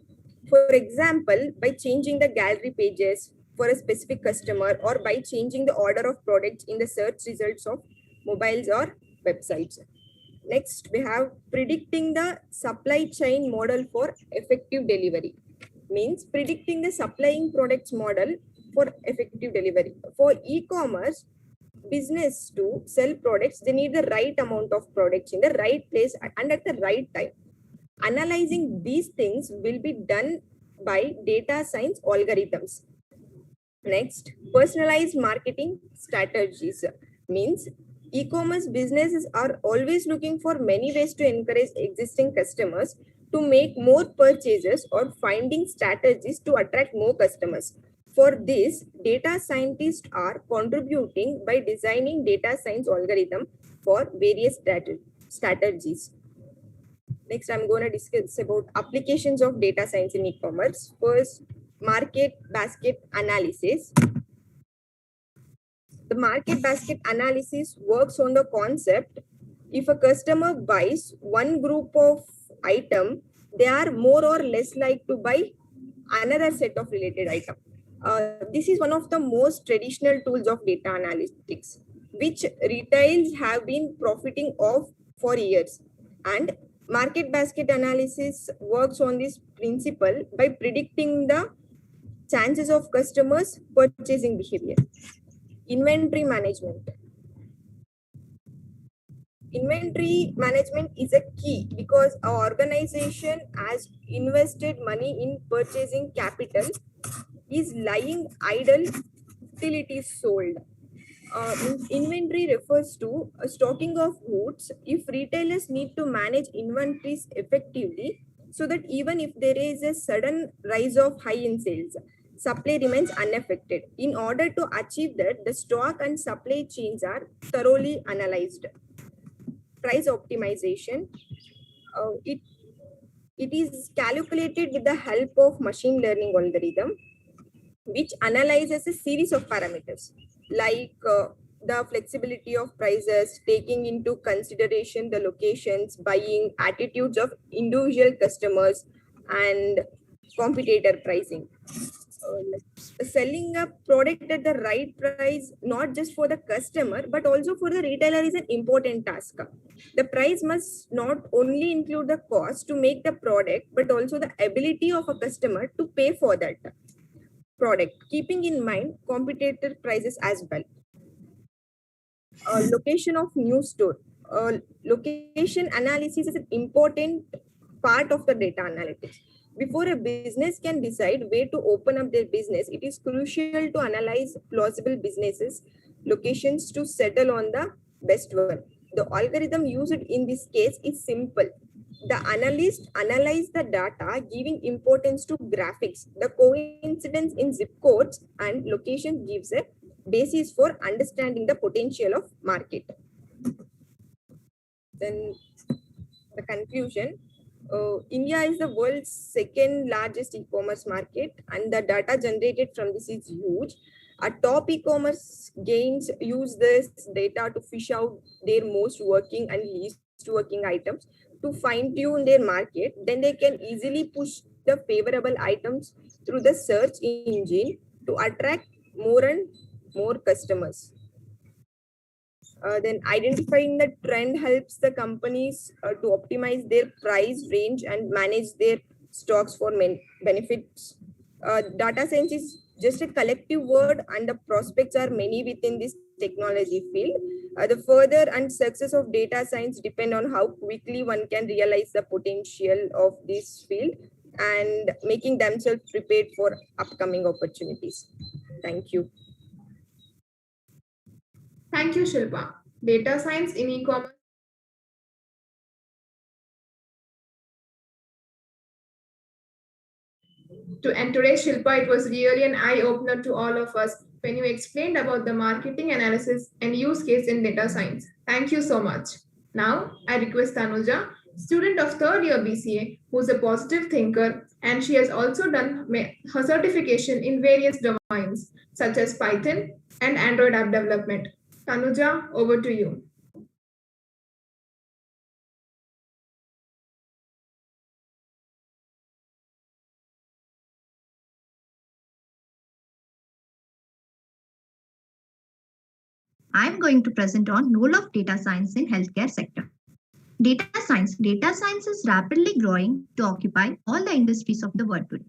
S6: For example, by changing the gallery pages for a specific customer, or by changing the order of products in the search results of mobiles or websites. Next, we have predicting the supply chain model for effective delivery. Means predicting the supplying products model for effective delivery. For e-commerce business to sell products, they need the right amount of products in the right place and at the right time. Analyzing these things will be done by data science algorithms. Next, personalized marketing strategies. Means E-commerce businesses are always looking for many ways to encourage existing customers to make more purchases or finding strategies to attract more customers. For this, data scientists are contributing by designing data science algorithm for various strategies. Next, I'm going to discuss about applications of data science in e-commerce. First, market basket analysis. The market basket analysis works on the concept if a customer buys one group of item, they are more or less likely to buy another set of related item. This is one of the most traditional tools of data analytics, which retailers have been profiting of for years. And market basket analysis works on this principle by predicting the chances of customers' purchasing behavior. Inventory management. Inventory management is a key because our organization has invested money in purchasing capital is lying idle till it is sold. Inventory refers to a stocking of goods. If retailers need to manage inventories effectively so that even if there is a sudden rise of high in sales, supply remains unaffected. In order to achieve that, the stock and supply chains are thoroughly analyzed. Price optimization. It is calculated with the help of machine learning algorithm, which analyzes a series of parameters like the flexibility of prices, taking into consideration the locations, buying attitudes of individual customers, and competitor pricing. Selling a product at the right price, not just for the customer, but also for the retailer, is an important task. The price must not only include the cost to make the product, but also the ability of a customer to pay for that product, keeping in mind competitor prices as well. Location of new store. Location analysis is an important part of the data analytics. Before a business can decide where to open up their business, it is crucial to analyze plausible businesses, locations to settle on the best one. The algorithm used in this case is simple. The analyst analyzes the data, giving importance to graphics. The coincidence in zip codes and location gives a basis for understanding the potential of market. Then the conclusion. India is the world's second largest e-commerce market, and the data generated from this is huge. Our top e-commerce gains use this data to fish out their most working and least working items to fine-tune their market. Then they can easily push the favorable items through the search engine to attract more and more customers. Then identifying the trend helps the companies to optimize their price range and manage their stocks for benefits. Data science is just a collective word, and the prospects are many within this technology field. The further and success of data science depend on how quickly one can realize the potential of this field and making themselves prepared for upcoming opportunities. Thank you.
S1: Thank you, Shilpa. Data science in e-commerce. And today, Shilpa, it was really an eye-opener to all of us when you explained about the marketing analysis and use case in data science. Thank you so much. Now, I request Thanuja, student of third year BCA, who's a positive thinker, and she has also done her certification in various domains, such as Python and Android app development. Thanuja, over to you.
S7: I'm going to present on role of data science in healthcare sector. Data science is rapidly growing to occupy all the industries of the world today.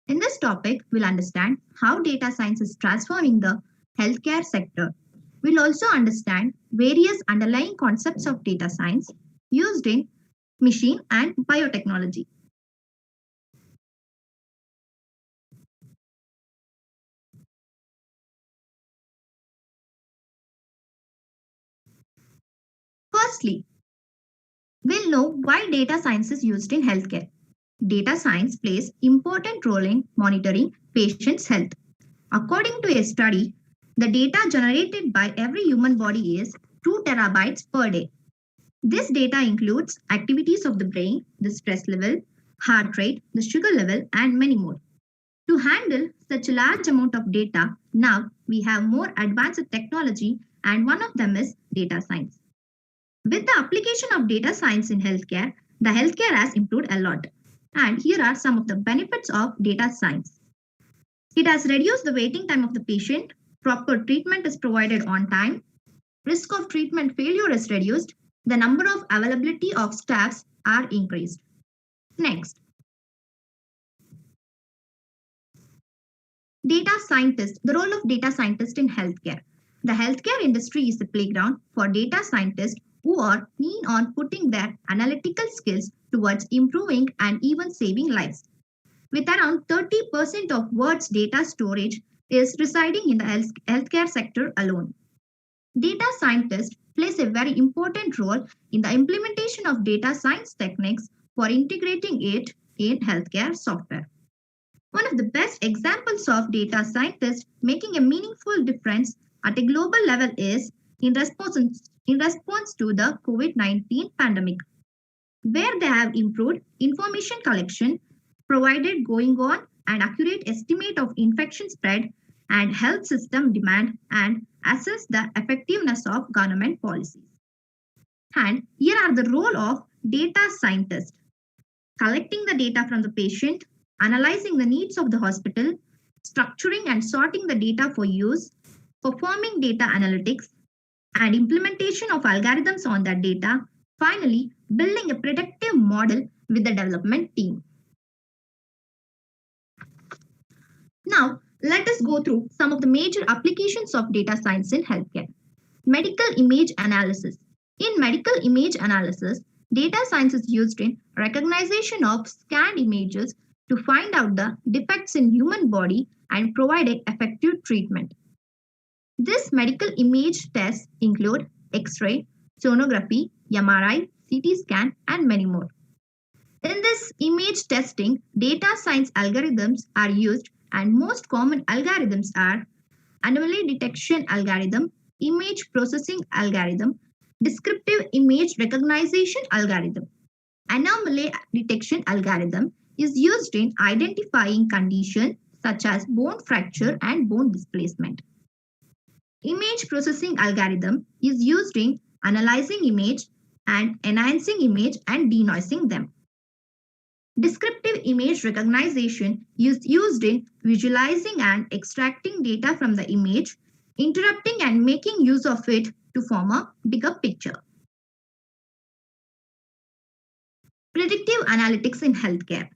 S7: In this topic, we'll understand how data science is transforming the healthcare sector. We'll also understand various underlying concepts of data science used in machine and biotechnology. Firstly, we'll know why data science is used in healthcare. Data science plays important role in monitoring patients' health. According to a study, the data generated by every human body is 2 terabytes per day. This data includes activities of the brain, the stress level, heart rate, the sugar level, and many more. To handle such a large amount of data, now we have more advanced technology, and one of them is data science. With the application of data science in healthcare, the healthcare has improved a lot. And here are some of the benefits of data science. It has reduced the waiting time of the patient, proper treatment is provided on time, risk of treatment failure is reduced, the number of availability of staffs are increased. Next, data scientist, the role of data scientist in healthcare. The healthcare industry is the playground for data scientists who are keen on putting their analytical skills towards improving and even saving lives. With around 30% of world's data storage is residing in the healthcare sector alone. Data scientist plays a very important role in the implementation of data science techniques for integrating it in healthcare software. One of the best examples of data scientists making a meaningful difference at a global level is in response to the COVID-19 pandemic, where they have improved information collection, provided going on and accurate estimate of infection spread and health system demand, and assess the effectiveness of government policies. And here are the role of data scientist: collecting the data from the patient, analyzing the needs of the hospital, structuring and sorting the data for use, performing data analytics, and implementation of algorithms on that data, finally building a predictive model with the development team. Now, let us go through some of the major applications of data science in healthcare. Medical image analysis. In medical image analysis, data science is used in recognition of scanned images to find out the defects in human body and provide an effective treatment. These medical image tests include X-ray, sonography, MRI, CT scan, and many more. In this image testing, data science algorithms are used, and most common algorithms are anomaly detection algorithm, image processing algorithm, descriptive image recognition algorithm. Anomaly detection algorithm is used in identifying conditions such as bone fracture and bone displacement. Image processing algorithm is used in analyzing image and enhancing image and denoising them. Descriptive image recognition is used in visualizing and extracting data from the image, interpreting and making use of it to form a bigger picture. Predictive analytics in healthcare.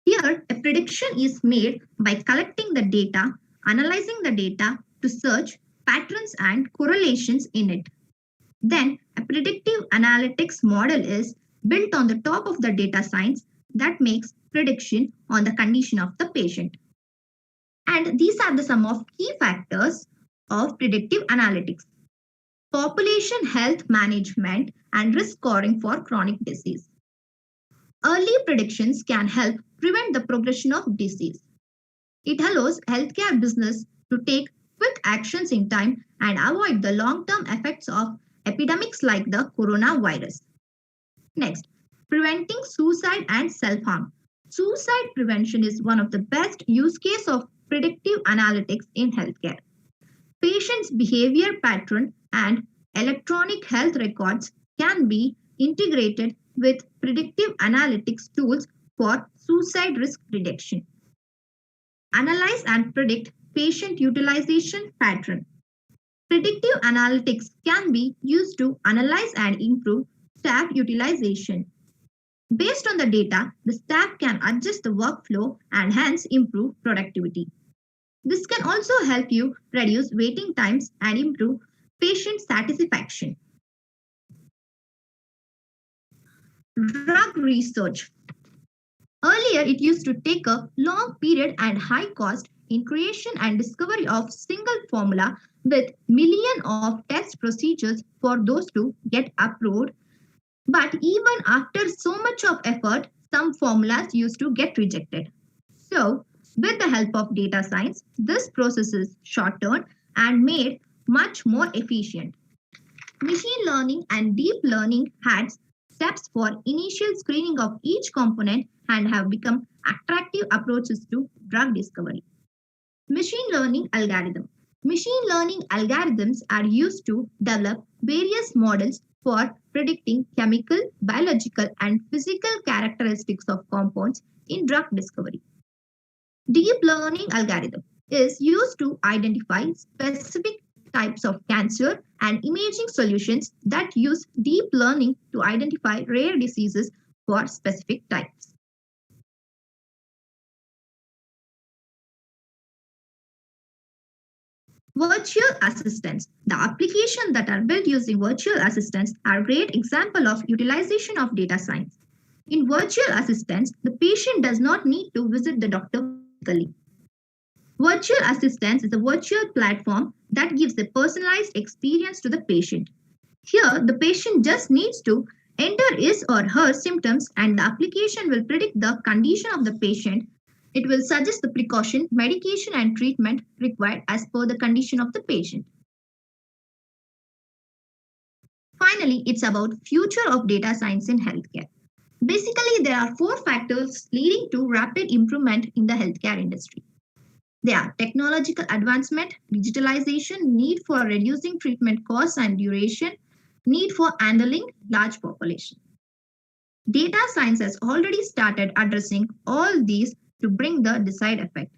S7: Here, a prediction is made by collecting the data, analyzing the data to search patterns and correlations in it. Then, a predictive analytics model is built on the top of the data science that makes prediction on the condition of the patient. And these are the some of key factors of predictive analytics: population health management and risk scoring for chronic disease. Early predictions can help prevent the progression of disease. It allows healthcare business to take quick actions in time and avoid the long-term effects of epidemics like the coronavirus. Next, preventing suicide and self-harm. Suicide prevention is one of the best use cases of predictive analytics in healthcare. Patients' behavior pattern and electronic health records can be integrated with predictive analytics tools for suicide risk reduction. Analyze and predict patient utilization pattern. Predictive analytics can be used to analyze and improve staff utilization. Based on the data, the staff can adjust the workflow and hence improve productivity. This can also help you reduce waiting times and improve patient satisfaction. Drug research. Earlier, it used to take a long period and high cost in creation and discovery of single formula with millions of test procedures for those to get approved. But even after so much of effort, some formulas used to get rejected. So, with the help of data science, this process is shortened and made much more efficient. Machine learning and deep learning had steps for initial screening of each component and have become attractive approaches to drug discovery. Machine learning algorithm. Machine learning algorithms are used to develop various models for predicting chemical, biological, and physical characteristics of compounds in drug discovery. Deep learning algorithm is used to identify specific types of cancer and imaging solutions that use deep learning to identify rare diseases for specific types. Virtual assistants. The applications that are built using virtual assistants are a great example of utilization of data science. In virtual assistants, the patient does not need to visit the doctor physically. Virtual assistants is a virtual platform that gives a personalized experience to the patient. Here, the patient just needs to enter his or her symptoms and the application will predict the condition of the patient. It will suggest the precaution, medication, and treatment required as per the condition of the patient. Finally, it's about future of data science in healthcare. Basically, there are 4 factors leading to rapid improvement in the healthcare industry. They are technological advancement, digitalization, need for reducing treatment costs and duration, need for handling large population. Data science has already started addressing all these to bring the desired effect.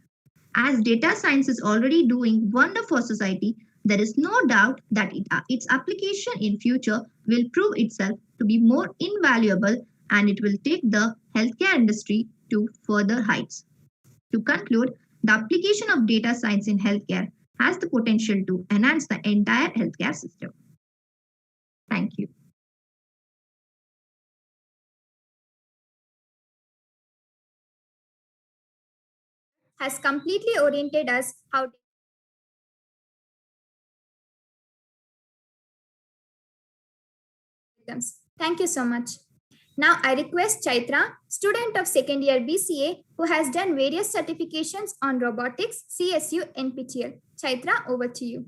S7: As data science is already doing wonder for society, there is no doubt that its application in future will prove itself to be more invaluable and it will take the healthcare industry to further heights. To conclude, the application of data science in healthcare has the potential to enhance the entire healthcare system. Thank you.
S4: Has completely oriented us how Thank you so much. Now I request Chaitra, student of second year BCA, who has done various certifications on robotics, CSU, NPTEL. Chaitra, over to you.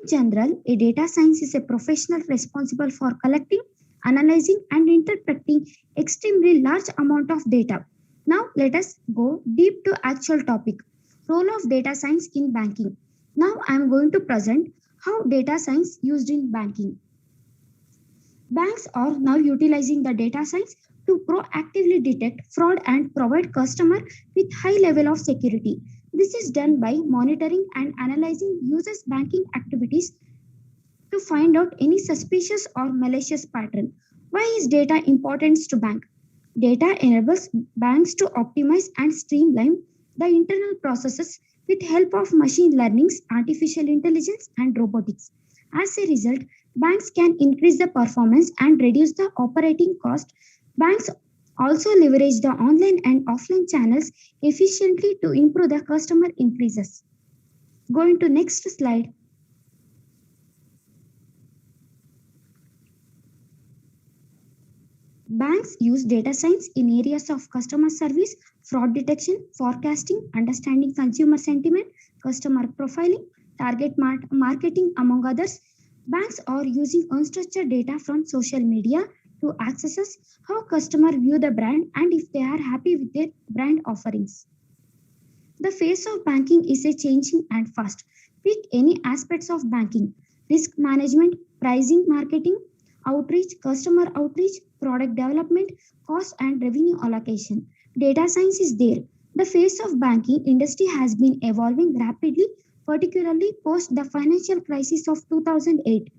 S8: In general, a data science is a professional responsible for collecting, analyzing, and interpreting extremely large amount of data. Now let us go deep to actual topic, role of data science in banking. Now I am going to present how data science used in banking. Banks are now utilizing the data science to proactively detect fraud and provide customer with high level of security. This is done by monitoring and analyzing users' banking activities to find out any suspicious or malicious pattern. Why is data important to bank? Data enables banks to optimize and streamline the internal processes with help of machine learning, artificial intelligence, and robotics. As a result, banks can increase the performance and reduce the operating cost. Banks also leverage the online and offline channels efficiently to improve the customer increases. Going to next slide. Banks use data science in areas of customer service, fraud detection, forecasting, understanding consumer sentiment, customer profiling, target marketing, among others. Banks are using unstructured data from social media to access how customers view the brand and if they are happy with their brand offerings. The face of banking is a changing and fast. Pick any aspects of banking: risk management, pricing, marketing, outreach, customer outreach, product development, cost and revenue allocation. Data science is there. The face of banking industry has been evolving rapidly, particularly post the financial crisis of 2008.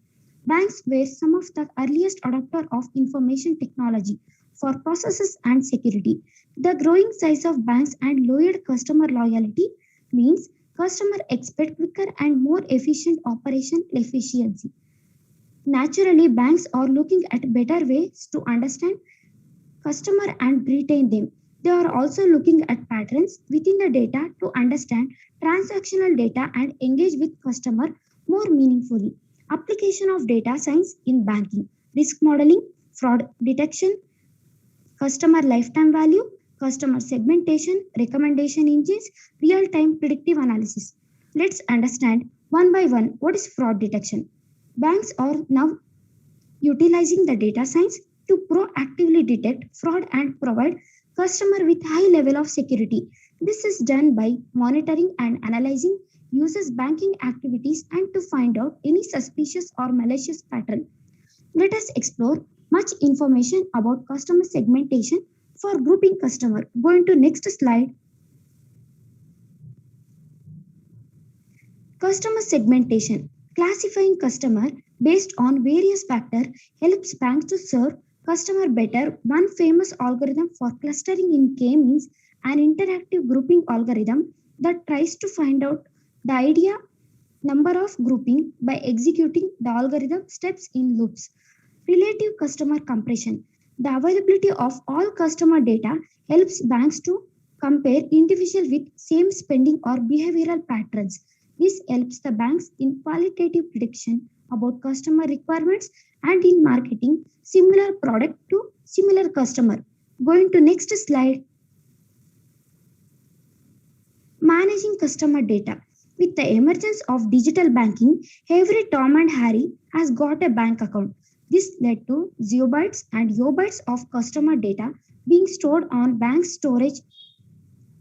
S8: Banks were some of the earliest adopters of information technology. for processes and security. The growing size of banks and lowered customer loyalty means customers expect quicker and more efficient operation efficiency. Naturally, banks are looking at better ways to understand customer and retain them. They are also looking at patterns within the data to understand transactional data and engage with customer more meaningfully. Application of data science in banking, risk modeling, fraud detection, customer lifetime value, customer segmentation, recommendation engines, real-time predictive analysis. Let's understand one by one what is fraud detection. Banks are now utilizing the data science to proactively detect fraud and provide customer with high level of security. This is done by monitoring and analyzing users' banking activities and to find out any suspicious or malicious pattern. Let us explore much information about customer segmentation for grouping customer. Going to next slide. Customer segmentation. Classifying customer based on various factors helps banks to serve customer better. One famous algorithm for clustering in K means an interactive grouping algorithm that tries to find out the idea number of grouping by executing the algorithm steps in loops. Relative customer compression. The availability of all customer data helps banks to compare individual with same spending or behavioral patterns. This helps the banks in qualitative prediction about customer requirements and in marketing similar product to similar customer. Going to next slide. Managing customer data. With the emergence of digital banking, every Tom and Harry has got a bank account. This led to zeobytes and yobytes of customer data being stored on bank storage.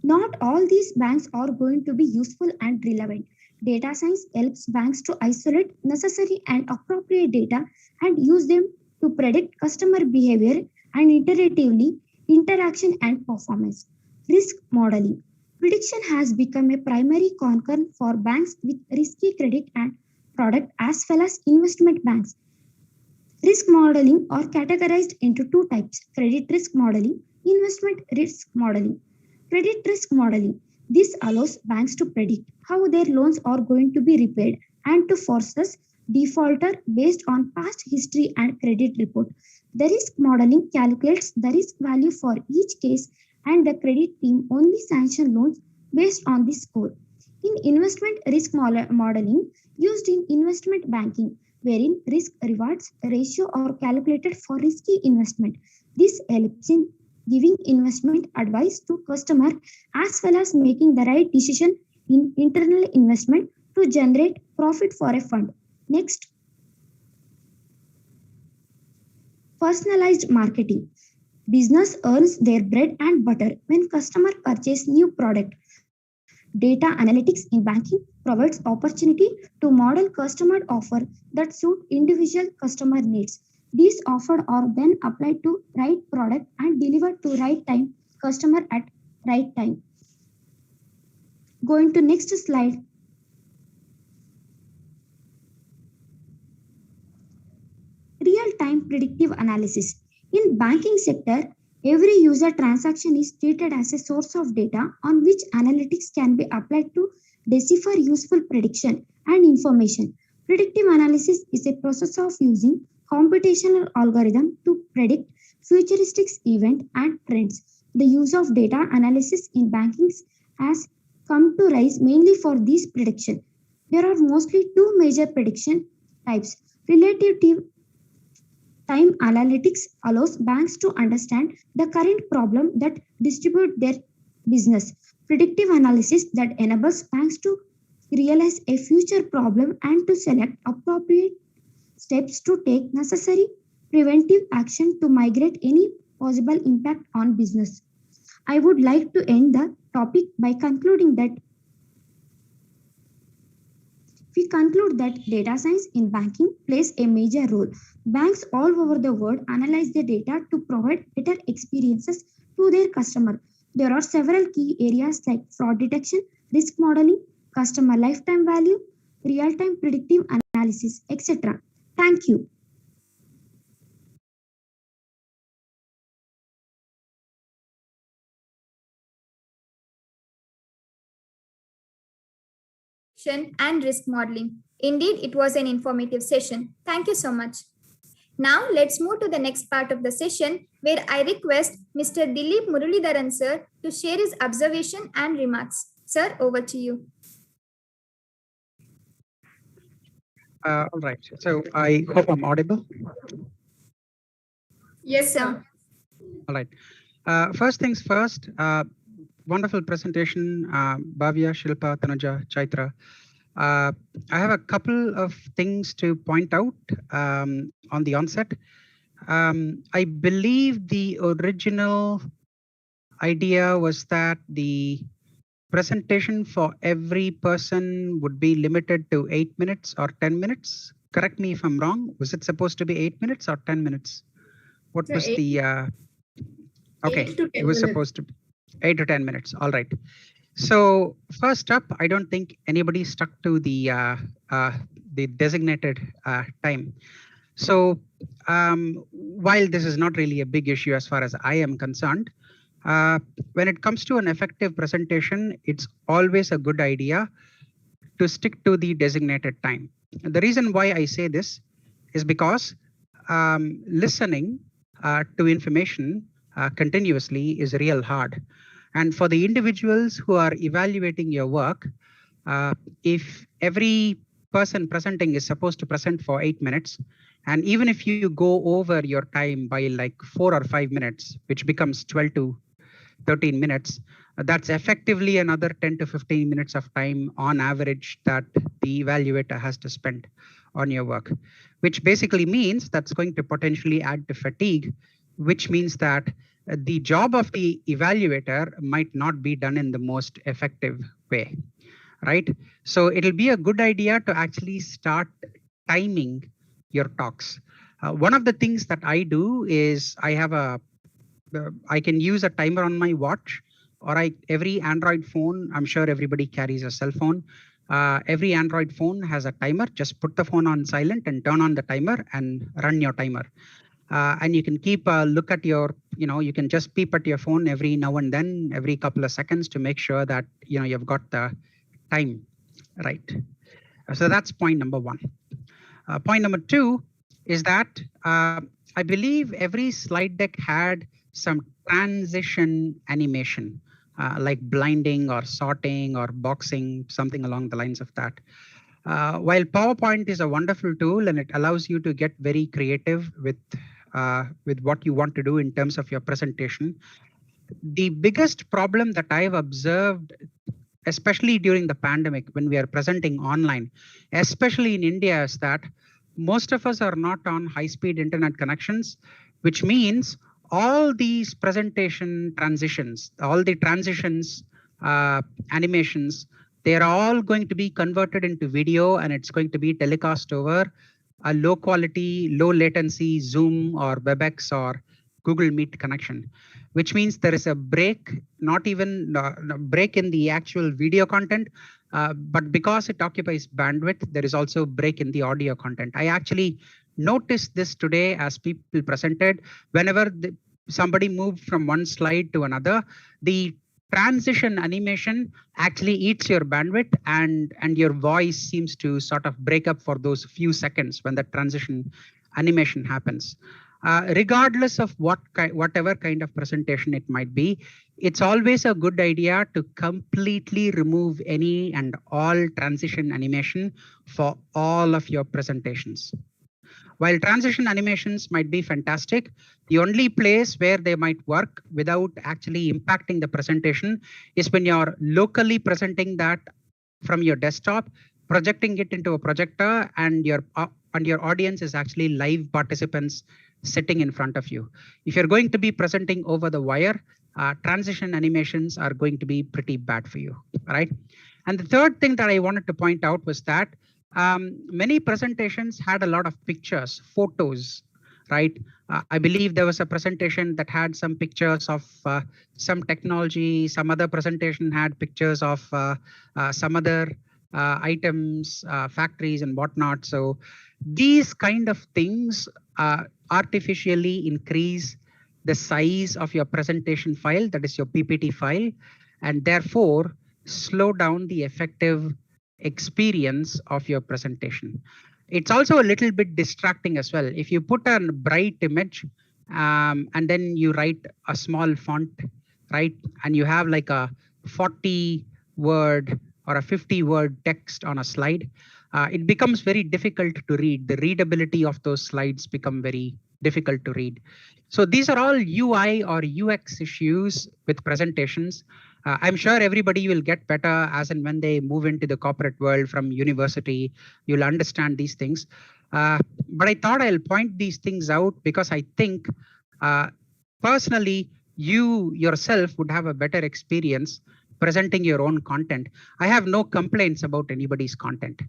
S8: Not all these banks are going to be useful and relevant. Data science helps banks to isolate necessary and appropriate data and use them to predict customer behavior and iteratively interaction and performance. Risk modeling. Prediction has become a primary concern for banks with risky credit and product as well as investment banks. Risk modeling are categorized into two types: credit risk modeling, investment risk modeling. Credit risk modeling. This allows banks to predict how their loans are going to be repaid and to forecast defaulter based on past history and credit report. The risk modeling calculates the risk value for each case and the credit team only sanction loans based on this score. In investment risk modeling used in investment banking, wherein risk rewards ratio are calculated for risky investment. This helps in giving investment advice to customer as well as making the right decision in internal investment to generate profit for a fund. Next, personalized marketing. Business earns their bread and butter when customer purchase new product. Data analytics in banking provides opportunity to model customer offer that suit individual customer needs. These offers are then applied to right product and delivered to right time customer at right time. Going to next slide. Real-time predictive analysis. In banking sector, every user transaction is treated as a source of data on which analytics can be applied to decipher useful prediction and information. Predictive analysis is a process of using computational algorithm to predict futuristic events and trends. The use of data analysis in banking has come to rise mainly for these prediction. There are mostly two major prediction types. Relative time analytics allows banks to understand the current problem that distribute their business. Predictive analysis that enables banks to realize a future problem and to select appropriate steps to take necessary preventive action to mitigate any possible impact on business. I would like to end the topic by concluding that we conclude that data science in banking plays a major role. Banks all over the world analyze the data to provide better experiences to their customer. There are several key areas like fraud detection, risk modeling, customer lifetime value, real-time predictive analysis, etc. Thank you.
S4: and risk modeling. Indeed, it was an informative session. Thank you so much. Now, let's move to the next part of the session where I request Mr. Dilip Muralidharan sir to share his observation and remarks. Sir, over to you.
S3: All right. So I hope I'm audible.
S1: Yes, sir.
S3: All right. First things first, wonderful presentation, Bhavya, Shilpa, Thanuja, Chaitra. I have a couple of things to point out on the onset. I believe the original idea was that the presentation for every person would be limited to 8 minutes or 10 minutes. Correct me if I'm wrong. Was it supposed to be 8 minutes or 10 minutes? What was the... Okay, it was supposed to be 8 to 10 minutes. All right. So first up, I don't think anybody stuck to the designated time. So while this is not really a big issue as far as I am concerned, when it comes to an effective presentation, it's always a good idea to stick to the designated time. And the reason why I say this is because listening to information continuously is real hard. And for the individuals who are evaluating your work, if every person presenting is supposed to present for 8 minutes, and even if you go over your time by like 4 or 5 minutes, which becomes 12 to 13 minutes, that's effectively another 10 to 15 minutes of time on average that the evaluator has to spend on your work, which basically means that's going to potentially add to fatigue, which means that the job of the evaluator might not be done in the most effective way, right? So it'll be a good idea to actually start timing your talks. One of the things that I do is I can use a timer on my watch, or every Android phone, I'm sure everybody carries a cell phone. Every Android phone has a timer. Just put the phone on silent and turn on the timer and run your timer. And you can keep a look at your, you can just peep at your phone every now and then, every couple of seconds to make sure that, you've got the time right. So that's point number one. Point number two is that I believe every slide deck had some transition animation, like blinding or sorting or boxing, something along the lines of that. While PowerPoint is a wonderful tool and it allows you to get very creative with what you want to do in terms of your presentation, the biggest problem that I've observed, especially during the pandemic when we are presenting online, especially in India, is that most of us are not on high-speed internet connections, which means all these presentation transitions, all the transitions, animations, they're all going to be converted into video, and it's going to be telecast over a low quality, low latency Zoom or WebEx or Google Meet connection, which means there is a break, not even a break in the actual video content, but because it occupies bandwidth, there is also a break in the audio content. I actually noticed this today as people presented. Whenever somebody moved from one slide to another, the transition animation actually eats your bandwidth, and your voice seems to sort of break up for those few seconds when the transition animation happens. Regardless of whatever kind of presentation it might be, it's always a good idea to completely remove any and all transition animation for all of your presentations. While transition animations might be fantastic, the only place where they might work without actually impacting the presentation is when you're locally presenting that from your desktop, projecting it into a projector, and your audience is actually live participants sitting in front of you. If you're going to be presenting over the wire, transition animations are going to be pretty bad for you, right? And the third thing that I wanted to point out was that many presentations had a lot of pictures, photos, right? I believe there was a presentation that had some pictures of some technology. Some other presentation had pictures of some other items, factories and whatnot. So these kind of things artificially increase the size of your presentation file, that is your PPT file, and therefore slow down the effective experience of your presentation. It's also a little bit distracting as well. If you put a bright image and then you write a small font, right? And you have like a 40-word or a 50-word text on a slide, it becomes very difficult to read. The readability of those slides become very difficult to read. So these are all UI or UX issues with presentations. I'm sure everybody will get better as and when they move into the corporate world from university. You'll understand these things. But I thought I'll point these things out because I think personally, you yourself would have a better experience presenting your own content. I have no complaints about anybody's content,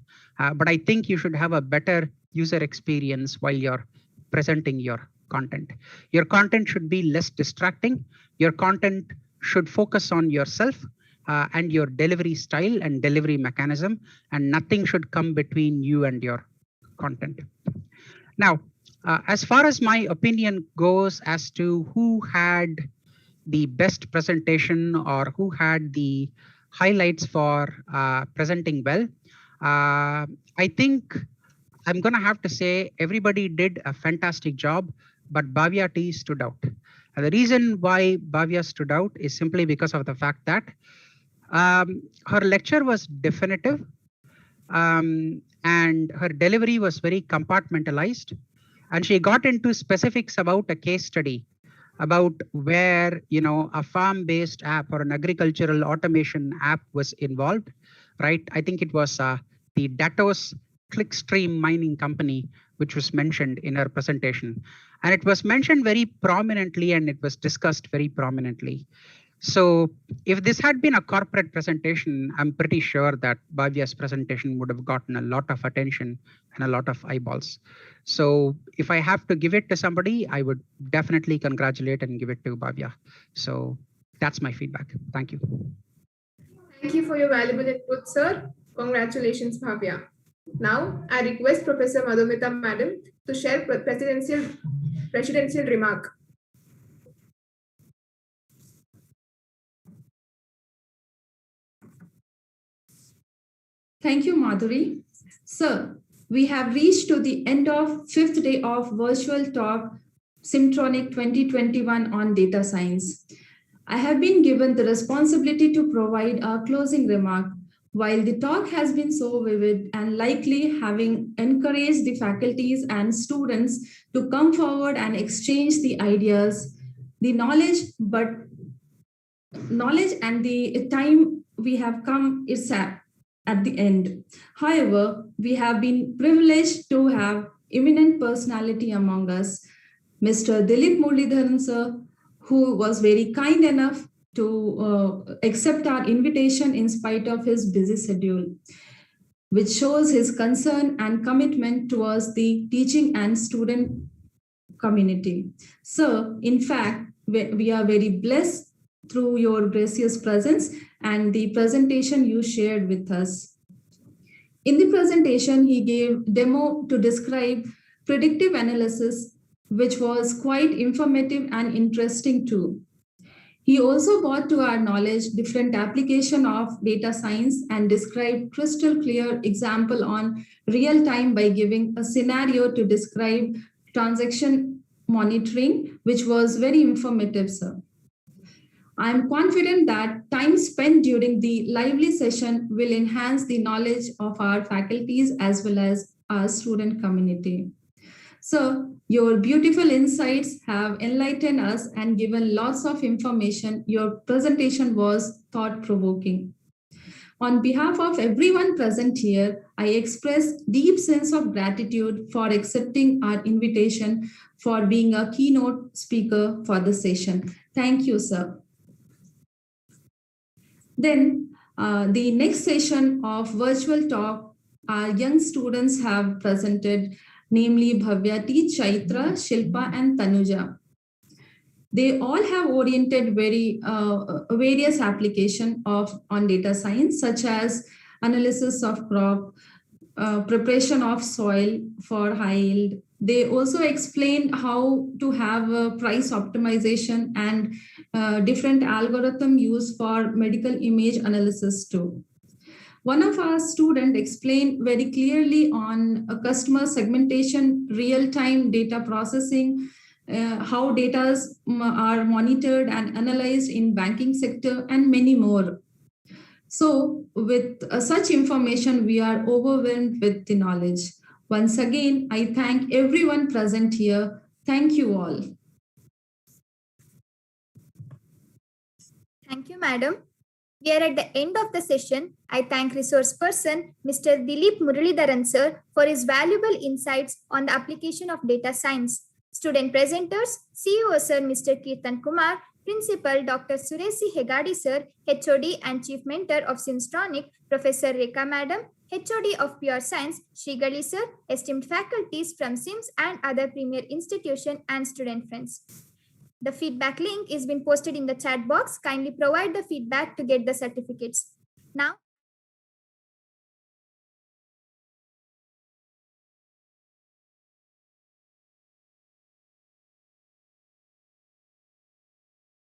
S3: but I think you should have a better user experience while you're presenting your content. Your content should be less distracting. Your content should focus on yourself and your delivery style and delivery mechanism, and nothing should come between you and your content. Now, as far as my opinion goes as to who had the best presentation or who had the highlights for presenting well, I think I'm going to have to say everybody did a fantastic job, but Bhavya T stood out. And the reason why Bhavya stood out is simply because of the fact that her lecture was definitive and her delivery was very compartmentalized. And she got into specifics about a case study about where, you know, a farm-based app or an agricultural automation app was involved, right? I think it was the Datos clickstream mining company, which was mentioned in her presentation. And it was mentioned very prominently and it was discussed very prominently. So if this had been a corporate presentation, I'm pretty sure that Bhavya's presentation would have gotten a lot of attention and a lot of eyeballs. So if I have to give it to somebody, I would definitely congratulate and give it to Bhavya. So that's my feedback. Thank you.
S1: Thank you for your valuable input, sir. Congratulations, Bhavya. Now, I request Professor Madhumita Madam to share presidential remark.
S2: Thank you, Madhuri. Sir, we have reached to the end of 5th day of virtual talk, SIMSTRONICS 2021 on data science. I have been given the responsibility to provide a closing remark. While the talk has been so vivid and likely having encouraged the faculties and students to come forward and exchange the ideas, the knowledge and the time we have come is at the end. However, we have been privileged to have eminent personality among us, Mr. Dilip Muralidharan, sir, who was very kind enough to accept our invitation in spite of his busy schedule, which shows his concern and commitment towards the teaching and student community. So, in fact, we are very blessed through your gracious presence and the presentation you shared with us. In the presentation, he gave demo to describe predictive analysis, which was quite informative and interesting too. He also brought to our knowledge different application of data science and described crystal clear example on real time by giving a scenario to describe transaction monitoring, which was very informative, sir. I am confident that time spent during the lively session will enhance the knowledge of our faculties as well as our student community. So your beautiful insights have enlightened us and given lots of information. Your presentation was thought-provoking. On behalf of everyone present here, I express deep sense of gratitude for accepting our invitation for being a keynote speaker for the session. Thank you, sir. Then the next session of virtual talk, our young students have presented, namely Bhavya T, Chaitra, Shilpa, and Thanuja. They all have oriented various application on data science, such as analysis of crop, preparation of soil for high yield. They also explained how to have a price optimization and different algorithm used for medical image analysis too. One of our students explained very clearly on a customer segmentation, real-time data processing, how data are monitored and analyzed in banking sector, and many more. So with such information, we are overwhelmed with the knowledge. Once again, I thank everyone present here. Thank you all.
S4: Thank you, madam. We are at the end of the session. I thank resource person, Mr. Dilip Muralidharan sir, for his valuable insights on the application of data science. Student presenters, CEO sir, Mr. Kirtan Kumar, Principal Dr. Suresi Hegadi sir, HOD and Chief Mentor of SIMSTRONICS, Professor Rekha madam, HOD of Pure Science, Shrigali sir, esteemed faculties from SIMS and other premier institutions and student friends. The feedback link is been posted in the chat box. Kindly provide the feedback to get the certificates. Now,